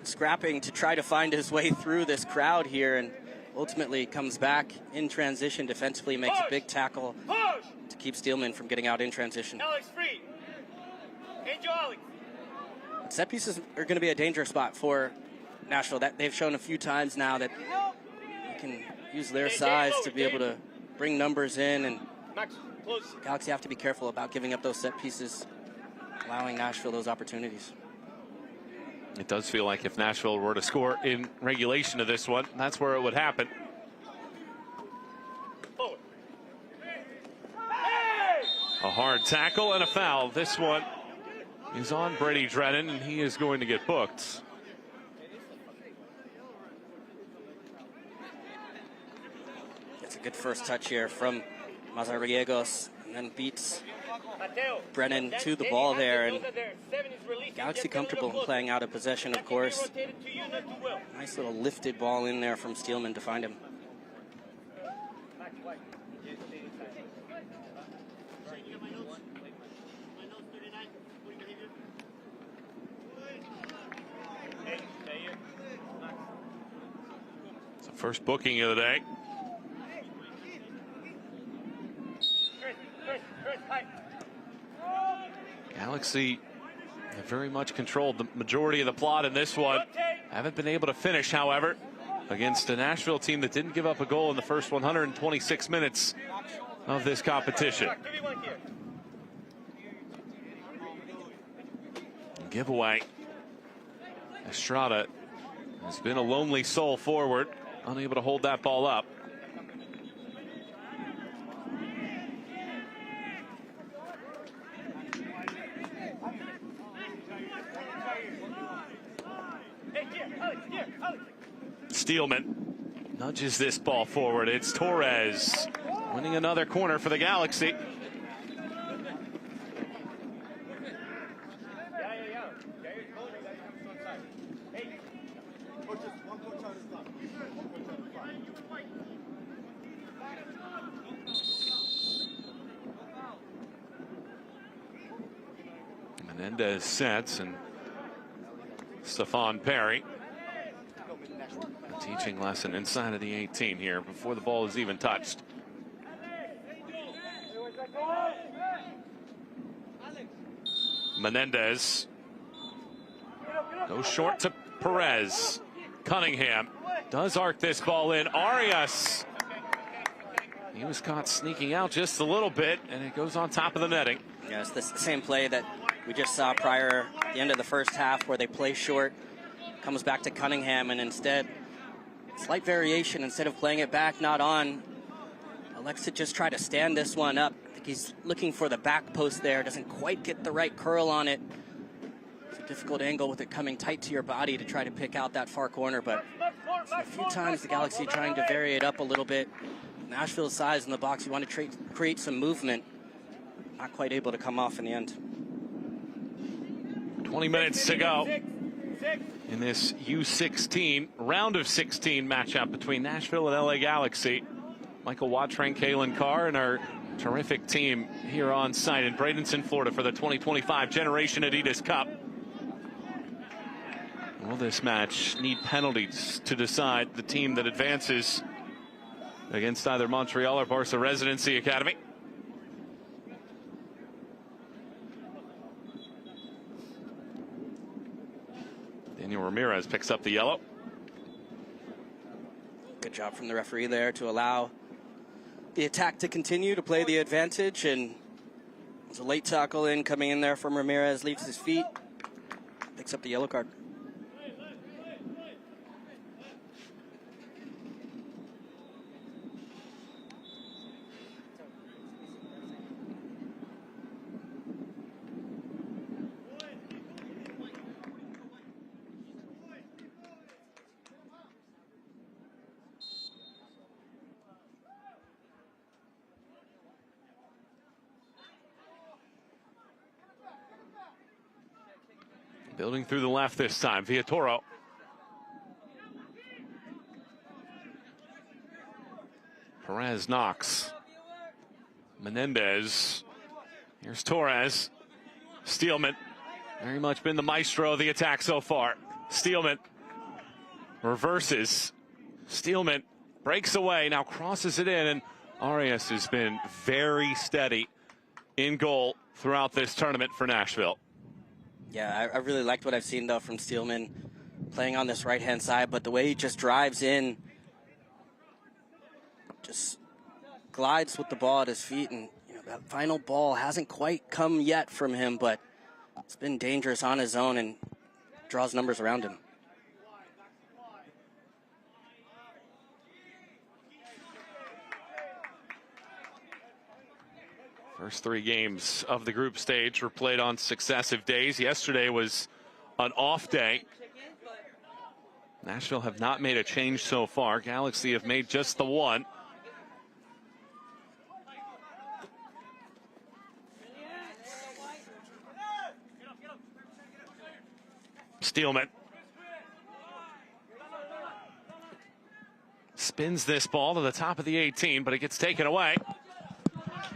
B: scrapping to try to find his way through this crowd here, and ultimately comes back in transition defensively, makes a big tackle to keep Steelman from getting out in transition.
C: Alex free. Angel Alex.
B: Set pieces are going to be a danger spot for Nashville. That they've shown a few times now that they can use their size to be able to bring numbers in, and Galaxy have to be careful about giving up those set pieces, allowing Nashville those opportunities.
A: It does feel like if Nashville were to score in regulation of this one, that's where it would happen. A hard tackle and a foul. This one is on Brady Drennan, and he is going to get booked.
B: It's a good first touch here from Mazariegos, and then beats Brennan to the ball there, and Galaxy comfortable in playing out of possession, of course. Nice little lifted ball in there from Steelman to find him.
A: It's the first booking of the day. Galaxy have very much controlled the majority of the plot in this one. Haven't been able to finish, however, against a Nashville team that didn't give up a goal in the first 126 minutes of this competition. Giveaway. Estrada has been a lonely soul forward, unable to hold that ball up. Steelman nudges this ball forward. It's Torres winning another corner for the Galaxy. Menendez sets, and Stefan Perry teaching lesson inside of the 18 here before the ball is even touched. Menendez goes short to Perez. Cunningham does arc this ball in. Arias, he was caught sneaking out just a little bit, and it goes on top of the netting.
B: Yeah, it's the same play that we just saw prior at the end of the first half, where they play short, comes back to Cunningham, and instead, slight variation, instead of playing it back, not on, elects to just try to stand this one up. I think he's looking for the back post there, doesn't quite get the right curl on it. It's a difficult angle with it coming tight to your body to try to pick out that far corner, but a few times the Galaxy trying to vary it up a little bit. Nashville's size in the box, you want to create some movement. Not quite able to come off in the end.
A: 20 minutes to go in this U16 round of 16 matchup between Nashville and LA Galaxy. Michael Wattrain, Kalen Carr, and our terrific team here on site in Bradenton, Florida for the 2025 Generation Adidas Cup. Will this match need penalties to decide the team that advances against either Montreal or Barca Residency Academy? Daniel Ramirez picks up the yellow.
B: Good job from the referee there to allow the attack to continue to play the advantage, and it's a late tackle in coming in there from Ramirez, leaves his feet, picks up the yellow card.
A: Building through the left this time, Villatoro. Perez knocks. Menendez. Here's Torres. Steelman. Very much been the maestro of the attack so far. Steelman reverses. Steelman breaks away, now crosses it in, and Arias has been very steady in goal throughout this tournament for Nashville.
B: Yeah, I really liked what I've seen, though, from Steelman playing on this right-hand side, but the way he just drives in, just glides with the ball at his feet, and that final ball hasn't quite come yet from him, but it's been dangerous on his own and draws numbers around him.
A: First three games of the group stage were played on successive days. Yesterday was an off day. Nashville have not made a change so far. Galaxy have made just the one. Steelman spins this ball to the top of the 18, but it gets taken away.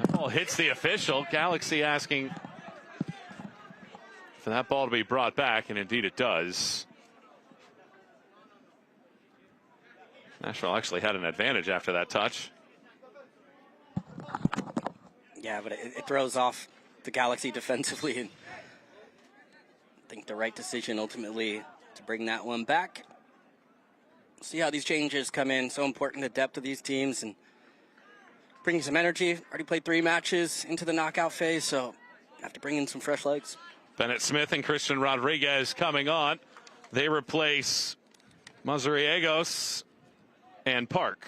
A: That ball hits the official. Galaxy asking for that ball to be brought back, and indeed it does. Nashville actually had an advantage after that touch.
B: Yeah, but it throws off the Galaxy defensively, and I think the right decision ultimately to bring that one back. See how these changes come in. So important, the depth of these teams, and bringing some energy. Already played 3 matches into the knockout phase, so have to bring in some fresh legs.
A: Bennett Smith and Christian Rodriguez coming on. They replace Mazariegos and Park.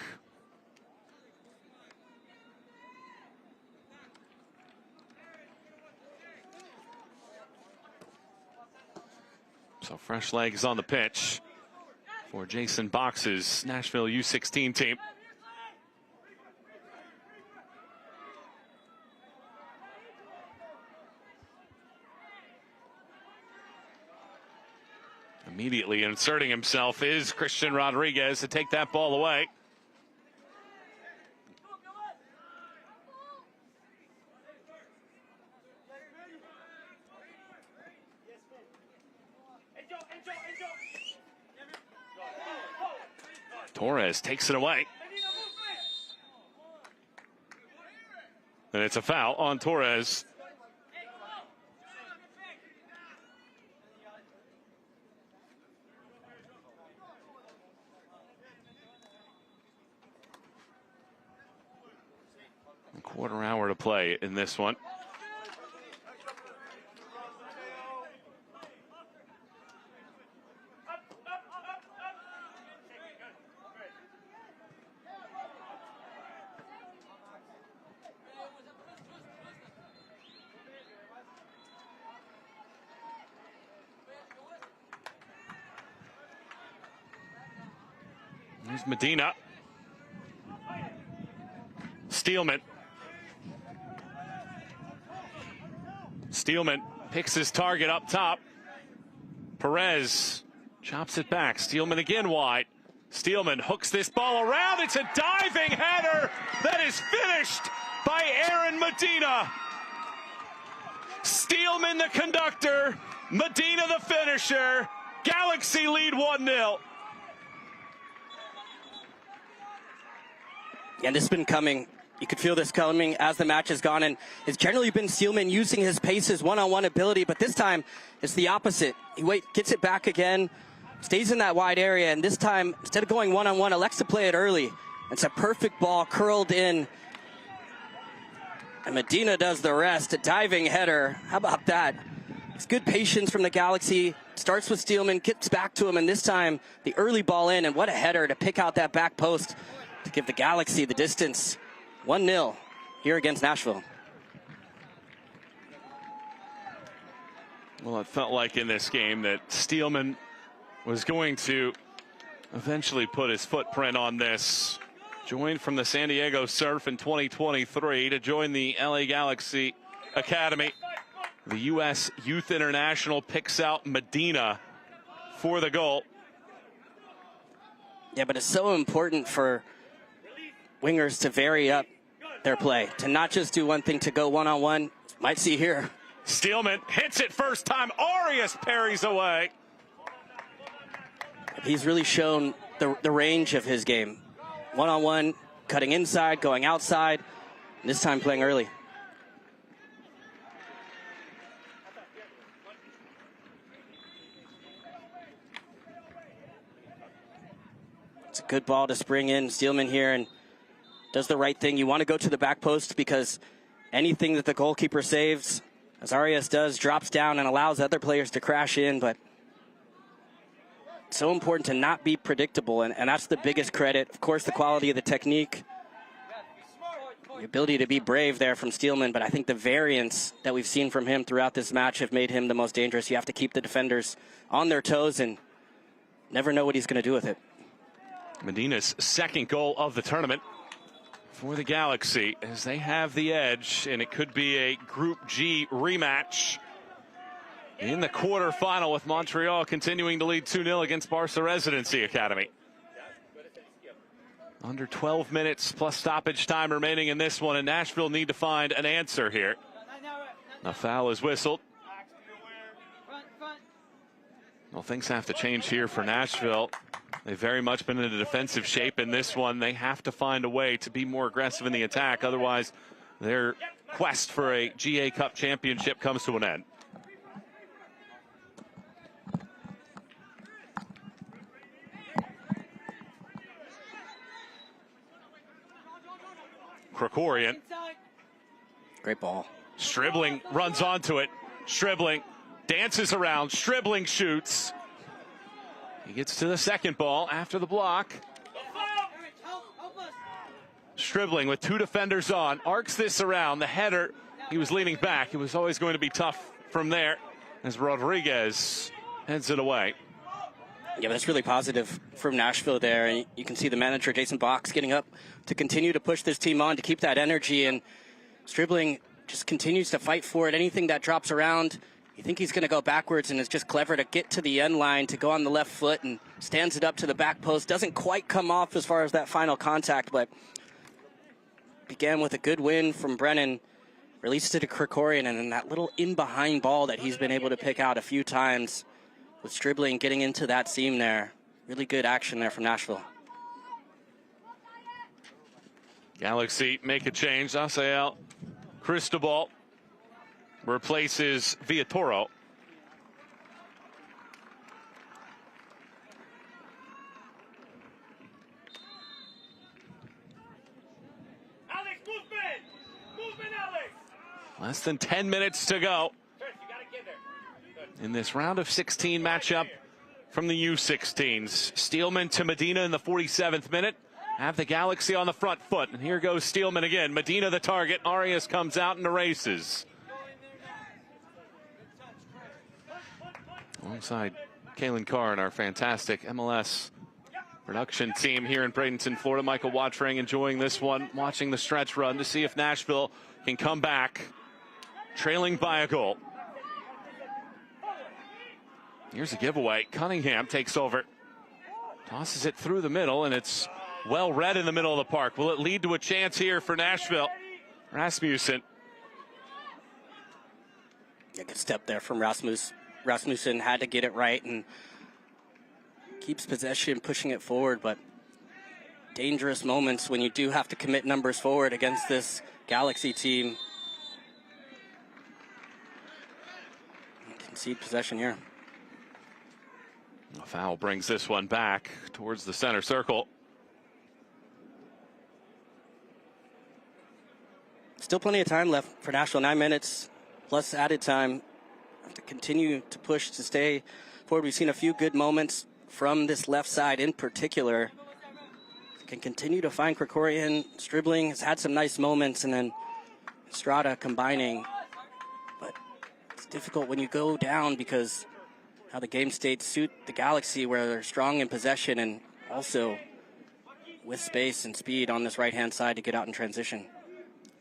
A: So fresh legs on the pitch for Jason Box's Nashville U16 team. Immediately inserting himself is Christian Rodriguez to take that ball away. Torres takes it away. And it's a foul on Torres. A quarter hour to play in this one. Here's Medina. Steelman. Steelman picks his target up top. Perez chops it back. Steelman again wide. Steelman hooks this ball around. It's a diving header that is finished by Aaron Medina. Steelman the conductor, Medina the finisher. Galaxy lead 1-0.
B: Yeah, this has been coming. You could feel this coming as the match has gone, and it's generally been Steelman using his pace, his one-on-one ability, but this time it's the opposite. He gets it back again, stays in that wide area, and this time, instead of going one-on-one, elects to play it early. It's a perfect ball curled in, and Medina does the rest. A diving header. How about that? It's good patience from the Galaxy. Starts with Steelman, gets back to him, and this time the early ball in, and what a header to pick out that back post to give the Galaxy the distance. 1-0 here against Nashville.
A: Well, it felt like in this game that Steelman was going to eventually put his footprint on this. Joined from the San Diego Surf in 2023 to join the LA Galaxy Academy. The U.S. Youth International picks out Medina for the goal.
B: Yeah, but it's so important for wingers to vary up their play, to not just do one thing, to go one-on-one. Might see here.
A: Steelman hits it first time. Arias parries away.
B: He's really shown the range of his game. One-on-one, cutting inside, going outside, and this time playing early. It's a good ball to spring in. Steelman here and does the right thing. You want to go to the back post because anything that the goalkeeper saves, as Arias does, drops down and allows other players to crash in. But it's so important to not be predictable, and that's the biggest credit. Of course, the quality of the technique, the ability to be brave there from Steelman, but I think the variance that we've seen from him throughout this match have made him the most dangerous. You have to keep the defenders on their toes and never know what he's going to do with it.
A: Medina's second goal of the tournament for the Galaxy as they have the edge, and it could be a Group G rematch in the quarterfinal with Montreal continuing to lead 2-0 against Barca Residency Academy. Under 12 minutes plus stoppage time remaining in this one, and Nashville need to find an answer here. A foul is whistled. Well, things have to change here for Nashville. They've very much been in a defensive shape in this one. They have to find a way to be more aggressive in the attack. Otherwise, their quest for a GA Cup championship comes to an end. Krikorian.
B: Great ball.
A: Stribling runs onto it. Stribling dances around. Stribling shoots. He gets to the second ball after the block. Stribling with 2 defenders on. Arcs this around. The header, he was leaning back. It was always going to be tough from there as Rodriguez heads it away.
B: Yeah, but that's really positive from Nashville there. And you can see the manager, Jason Box, getting up to continue to push this team on, to keep that energy. And Stribling just continues to fight for it. Anything that drops around, you think he's going to go backwards, and it's just clever to get to the end line, to go on the left foot, and stands it up to the back post. Doesn't quite come off as far as that final contact, but began with a good win from Brennan. Released it to Krikorian, and then that little in-behind ball that he's been able to pick out a few times with Stribling getting into that seam there. Really good action there from Nashville.
A: Galaxy make a change. Asael Cristobal replaces Villatoro.
C: Alex, movement! Movement, Alex!
A: Less than 10 minutes to go in this round of 16 matchup from the U16s. Steelman to Medina in the 47th minute. Have the Galaxy on the front foot. And here goes Steelman again. Medina the target. Arias comes out and erases. Alongside Kalen Carr and our fantastic MLS production team here in Bradenton, Florida. Michael Watring enjoying this one, watching the stretch run to see if Nashville can come back, trailing by a goal. Here's a giveaway. Cunningham takes over. Tosses it through the middle, and it's well read in the middle of the park. Will it lead to a chance here for Nashville? Rasmussen.
B: Yeah, good step there from Rasmussen had to get it right and keeps possession, pushing it forward, but dangerous moments when you do have to commit numbers forward against this Galaxy team. Concede possession here.
A: A foul brings this one back towards the center circle.
B: Still plenty of time left for Nashville. 9 minutes plus added time. Have to continue to push to stay forward. We've seen a few good moments from this left side in particular. Can continue to find Krikorian. Stribling has had some nice moments, and then Estrada combining. But it's difficult when you go down because how the game states suit the Galaxy, where they're strong in possession and also with space and speed on this right-hand side to get out in transition.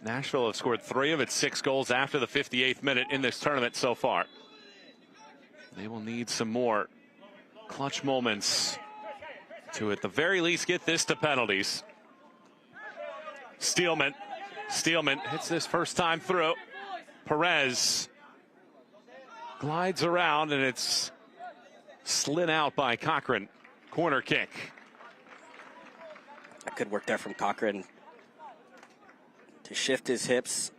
A: Nashville have scored 3 of its 6 goals after the 58th minute in this tournament so far. They will need some more clutch moments to, at the very least, get this to penalties. Steelman hits this first time through. Perez glides around, and it's slid out by Cochran. Corner kick.
B: That good work there from Cochran to shift his hips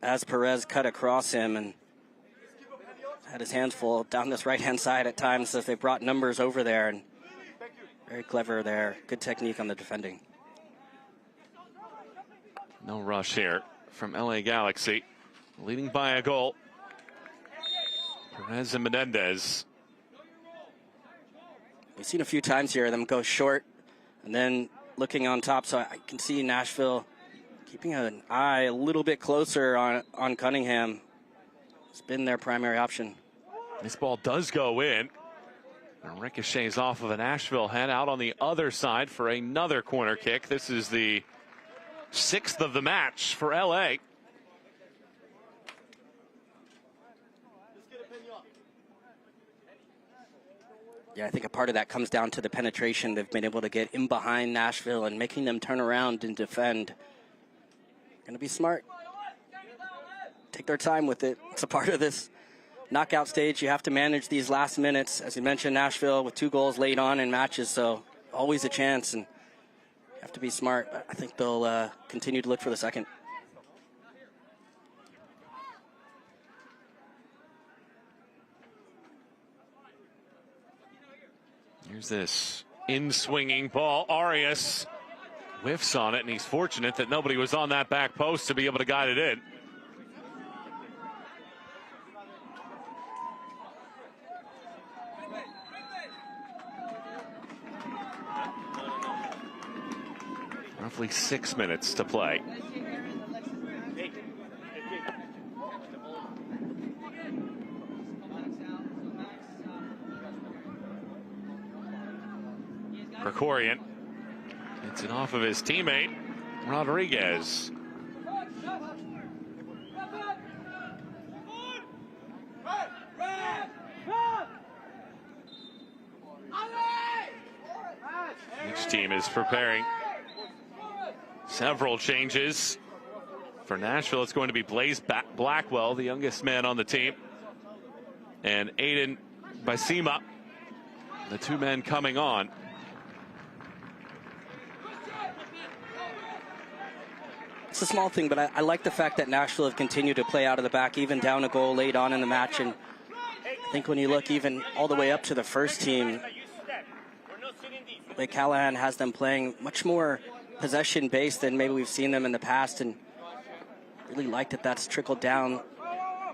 B: as Perez cut across him and had his hands full down this right-hand side at times as they brought numbers over there. And very clever there. Good technique on the defending.
A: No rush here from LA Galaxy. Leading by a goal. Perez and Menendez.
B: We've seen a few times here them go short and then looking on top, so I can see Nashville keeping an eye a little bit closer on Cunningham. It's been their primary option.
A: This ball does go in. And ricochets off of a Nashville head out on the other side for another corner kick. This is the 6th of the match for LA.
B: Yeah, I think a part of that comes down to the penetration they've been able to get in behind Nashville and making them turn around and defend. Going to be smart. Take their time with it. It's a part of this knockout stage. You have to manage these last minutes. As you mentioned, Nashville with 2 goals late on in matches, so always a chance, and you have to be smart. I think they'll continue to look for the second.
A: Here's this in-swinging ball. Arias whiffs on it, and he's fortunate that nobody was on that back post to be able to guide it in. Roughly 6 minutes to play. Krikorian gets it off of his teammate, Rodriguez. Each team is preparing several changes. For Nashville, it's going to be Blaze Blackwell, the youngest man on the team, and Aiden Basima, the two men coming on.
B: It's a small thing, but I like the fact that Nashville have continued to play out of the back, even down a goal late on in the match. And I think when you look even all the way up to the first team, like Callahan has them playing much more possession-based than maybe we've seen them in the past, and really like that that's trickled down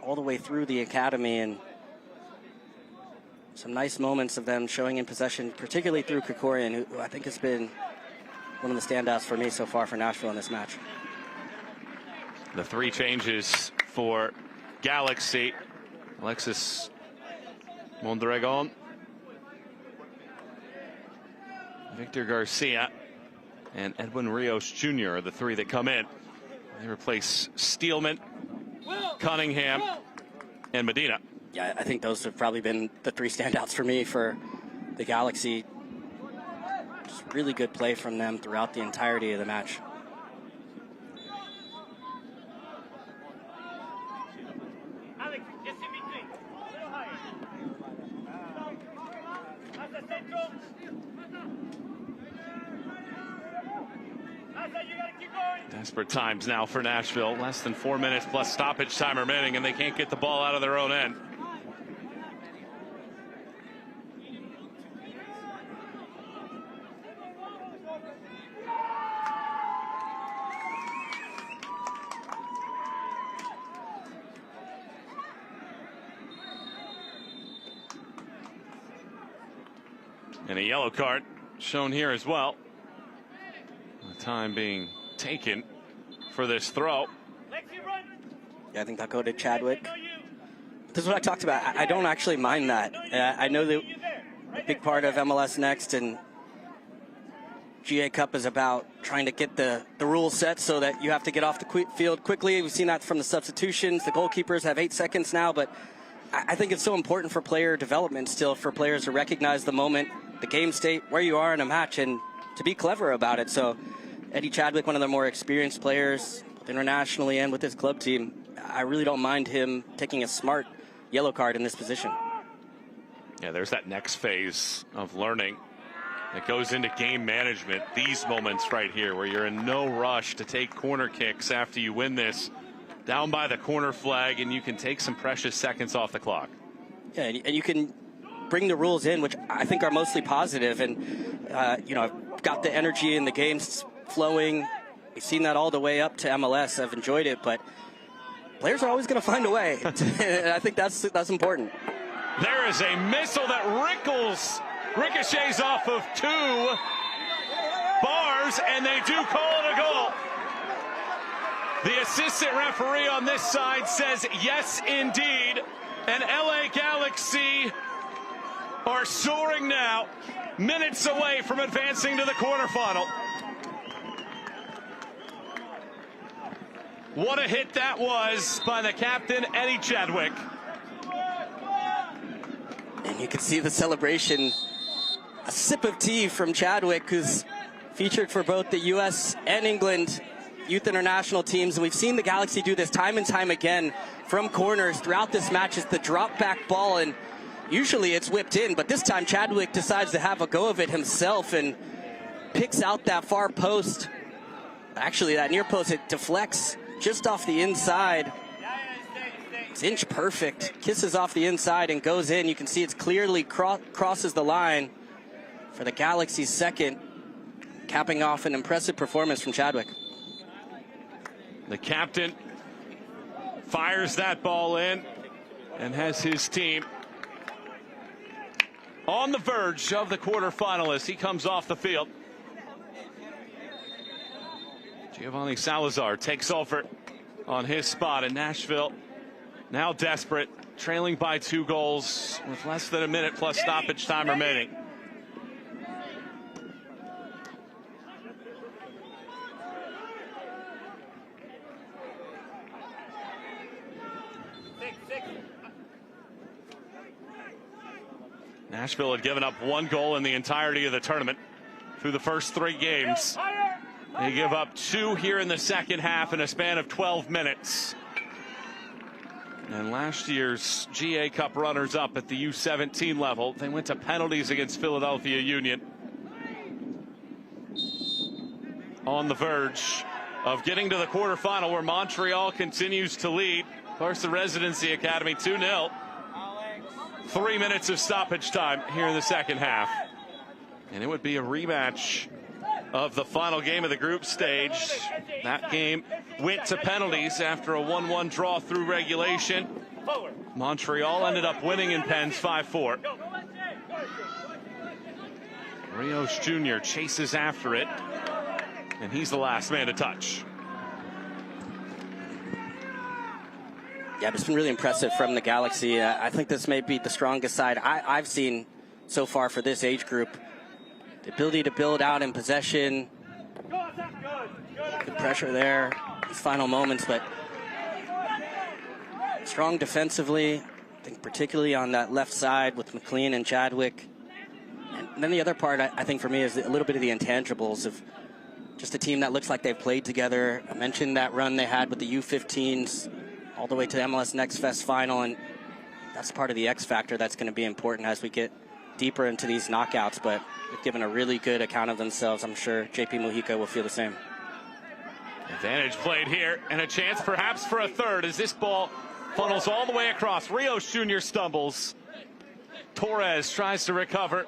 B: all the way through the academy, and some nice moments of them showing in possession, particularly through Krikorian, who I think has been one of the standouts for me so far for Nashville in this match.
A: The three changes for Galaxy: Alexis Mondragon, Victor Garcia, and Edwin Rios Jr. are the three that come in. They replace Steelman, Cunningham, and Medina.
B: Yeah, I think those have probably been the three standouts for me for the Galaxy. Just really good play from them throughout the entirety of the match.
C: Alex, just in between. A little higher. Hasta centro. Hasta, you gotta keep going.
A: Desperate times now for Nashville. Less than 4 minutes plus stoppage time remaining, and they can't get the ball out of their own end. And a yellow card shown here as well. The time being taken for this throw.
B: Yeah, I think that'll go to Chadwick. This is what I talked about. I don't actually mind that. I know that a big part of MLS Next and GA Cup is about trying to get the rules set so that you have to get off the field quickly. We've seen that from the substitutions. The goalkeepers have 8 seconds now, but I think it's so important for player development still, for players to recognize the moment, the game state, where you are in a match, and to be clever about it. So Eddie Chadwick, one of the more experienced players internationally and with his club team, I really don't mind him taking a smart yellow card in this position.
A: Yeah, there's that next phase of learning that goes into game management. These moments right here where you're in no rush to take corner kicks after you win this down by the corner flag, and you can take some precious seconds off the clock.
B: Yeah, and you can bring the rules in, which I think are mostly positive. And, you know, I've got the energy in the games flowing. We've seen that all the way up to MLS. I've enjoyed it, but players are always going to find a way. And I think that's important.
A: There is a missile that ricochets off of 2 bars, and they do call it a goal. The assistant referee on this side says yes, indeed. And LA Galaxy are soaring now, minutes away from advancing to the quarterfinal. What a hit that was by the captain, Eddie Chadwick.
B: And you can see the celebration. A sip of tea from Chadwick, who's featured for both the U.S. and England youth international teams. And we've seen the Galaxy do this time and time again from corners throughout this match. It's the drop back ball, and usually it's whipped in, but this time Chadwick decides to have a go of it himself and picks out that far post. Actually, that near post, it deflects just off the inside. It's inch perfect, kisses off the inside and goes in. You can see it's clearly crosses the line for the Galaxy's second. capping off an impressive performance from Chadwick.
A: The captain fires that ball in and has his team on the verge of the quarterfinalists. He comes off the field. Giovanni Salazar takes over on his spot in Nashville. Now desperate, trailing by 2 goals with less than a minute plus stoppage time remaining. Nashville had given up 1 goal in the entirety of the tournament through the first 3 games. They give up 2 here in the second half in a span of 12 minutes. And last year's GA Cup runners-up at the U17 level, they went to penalties against Philadelphia Union. On the verge of getting to the quarterfinal, where Montreal continues to lead. Of course, the Residency Academy 2-0. 3 minutes of stoppage time here in the second half. And it would be a rematch of the final game of the group stage. That game went to penalties after a 1-1 draw through regulation. Montreal ended up winning in pens 5-4. Rios Jr. chases after it, and he's the last man to touch.
B: Yeah, it's been really impressive from the Galaxy. I think this may be the strongest side I've seen so far for this age group. The ability to build out in possession, good pressure there, these final moments, but strong defensively. I think particularly on that left side with McLean and Chadwick. And then the other part, I think for me, is a little bit of the intangibles of just a team that looks like they've played together. I mentioned that run they had with the U15s all the way to the MLS Next Fest final, and that's part of the X factor that's going to be important as we get deeper into these knockouts. But they've given a really good account of themselves. I'm sure JP Mujica will feel the same.
A: Advantage played here, and a chance perhaps for a third as this ball funnels all the way across. Rios Jr. stumbles. Torres tries to recover.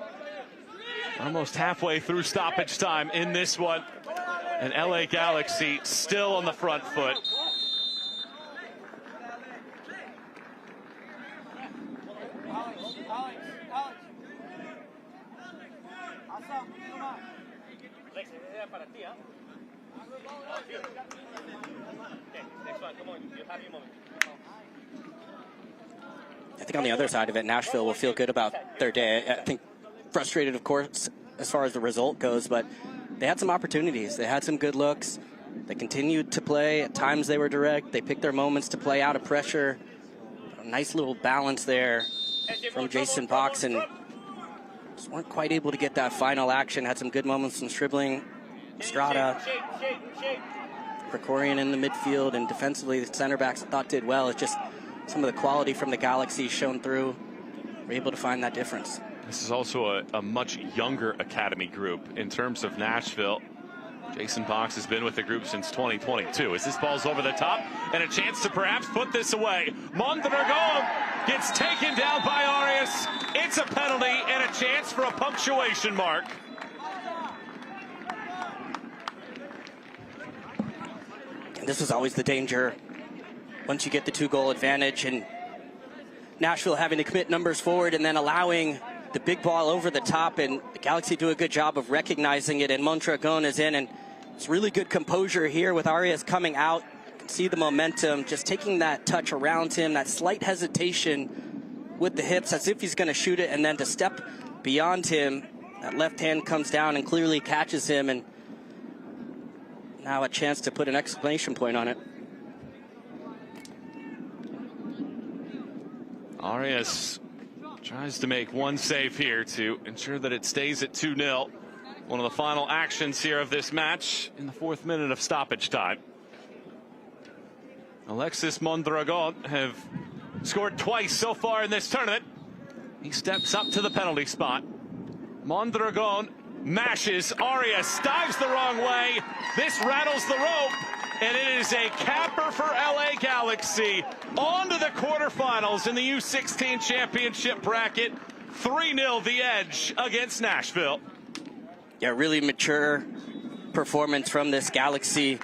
A: Almost halfway through stoppage time in this one. And LA Galaxy still on the front foot.
B: I think on the other side of it, Nashville will feel good about their day. I think frustrated, of course, as far as the result goes, but they had some opportunities. They had some good looks. They continued to play. At times they were direct. They picked their moments to play out of pressure. A nice little balance there from Jason Box, and just weren't quite able to get that final action. Had some good moments from Stribling, Estrada, Krikorian in the midfield, and defensively the center backs I thought did well. It's just some of the quality from the Galaxy shown through. We're able to find that difference.
A: This is also a much younger academy group in terms of Nashville. Jason Box has been with the group since 2022. As this ball's over the top, and a chance to perhaps put this away. Mondragon gets taken down by Arias. It's a penalty and a chance for a punctuation mark.
B: And this was always the danger. Once you get the 2-goal advantage, and Nashville having to commit numbers forward and then allowing the big ball over the top, and the Galaxy do a good job of recognizing it, and Mondragon is in, and it's really good composure here with Arias coming out. You can see the momentum, just taking that touch around him, that slight hesitation with the hips as if he's going to shoot it, and then to step beyond him, that left hand comes down and clearly catches him, and now a chance to put an exclamation point on it.
A: Arias tries to make one save here to ensure that it stays at 2-0. One of the final actions here of this match in the 4th minute of stoppage time. Alexis Mondragon have scored twice so far in this tournament. He steps up to the penalty spot. Mondragon mashes. Arias dives the wrong way. This rattles the rope. And it is a capper for LA Galaxy. On to the quarterfinals in the U16 championship bracket. 3-0 the edge against Nashville.
B: Yeah, really mature, performance from this Galaxy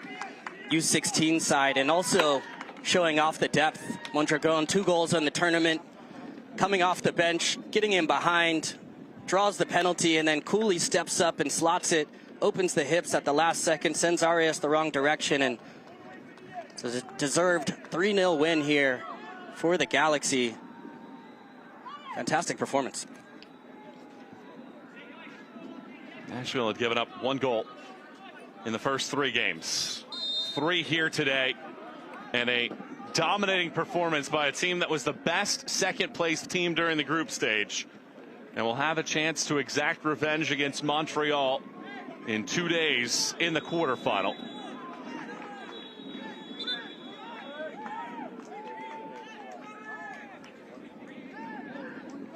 B: U16 side, and also showing off the depth. Mondragon, 2 goals in the tournament, coming off the bench, getting in behind, draws the penalty, and then coolly steps up and slots it, opens the hips at the last second, sends Arias the wrong direction, and so it's a deserved 3-0 win here for the Galaxy. Fantastic performance.
A: Nashville had given up 1 goal in the first 3 games. 3 here today, and a dominating performance by a team that was the best second-place team during the group stage, and will have a chance to exact revenge against Montreal in 2 days in the quarterfinal.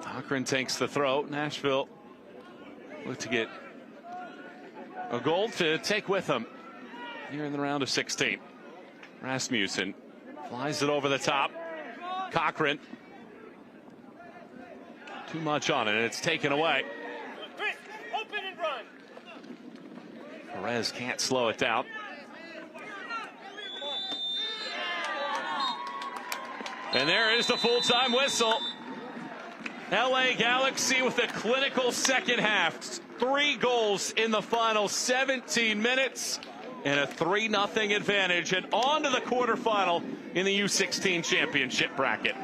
A: Cochran takes the throw. Nashville look to get a goal to take with them here in the round of 16. Rasmussen flies it over the top. Cochran. Too much on it, and it's taken away.
C: Open and run.
A: Perez can't slow it down. And there is the full-time whistle. LA Galaxy with a clinical second half. 3 goals in the final 17 minutes and a 3-0 advantage, and on to the quarterfinal in the U16 championship bracket.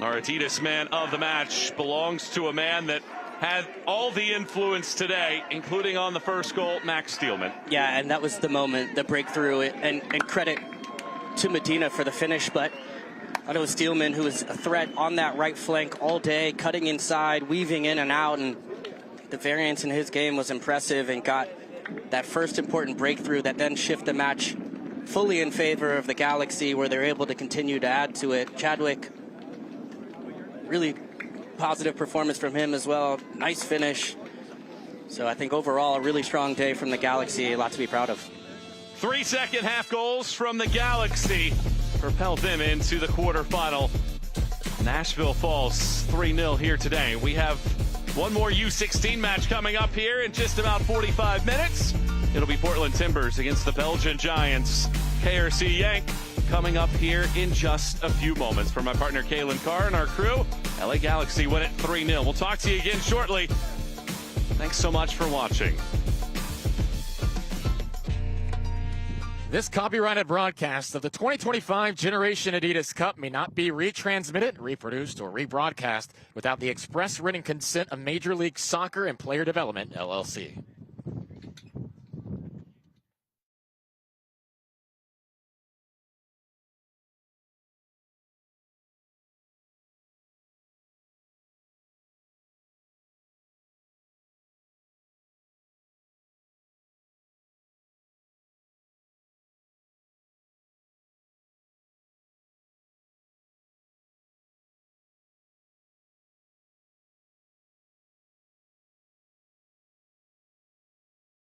A: Our Adidas man of the match belongs to a man that had all the influence today, including on the first goal, Max Steelman.
B: Yeah, and that was the moment, the breakthrough, and credit to Medina for the finish, but I thought it was Steelman who was a threat on that right flank all day, cutting inside, weaving in and out, and the variance in his game was impressive and got that first important breakthrough that then shifted the match fully in favor of the Galaxy, where they're able to continue to add to it. Chadwick, really positive performance from him as well. Nice finish. So I think overall a really strong day from the Galaxy. A lot to be proud of.
A: 3 second half goals from the Galaxy propelled them into the quarterfinal. Nashville falls 3-0 here today. We have one more U16 match coming up here in just about 45 minutes. It'll be Portland Timbers against the Belgian Giants. KRC Genk coming up here in just a few moments. For my partner Kaylin Carr and our crew, LA Galaxy win it 3-0. We'll talk to you again shortly. Thanks so much for watching.
T: This copyrighted broadcast of the 2025 Generation Adidas Cup may not be retransmitted, reproduced, or rebroadcast without the express written consent of Major League Soccer and Player Development, LLC.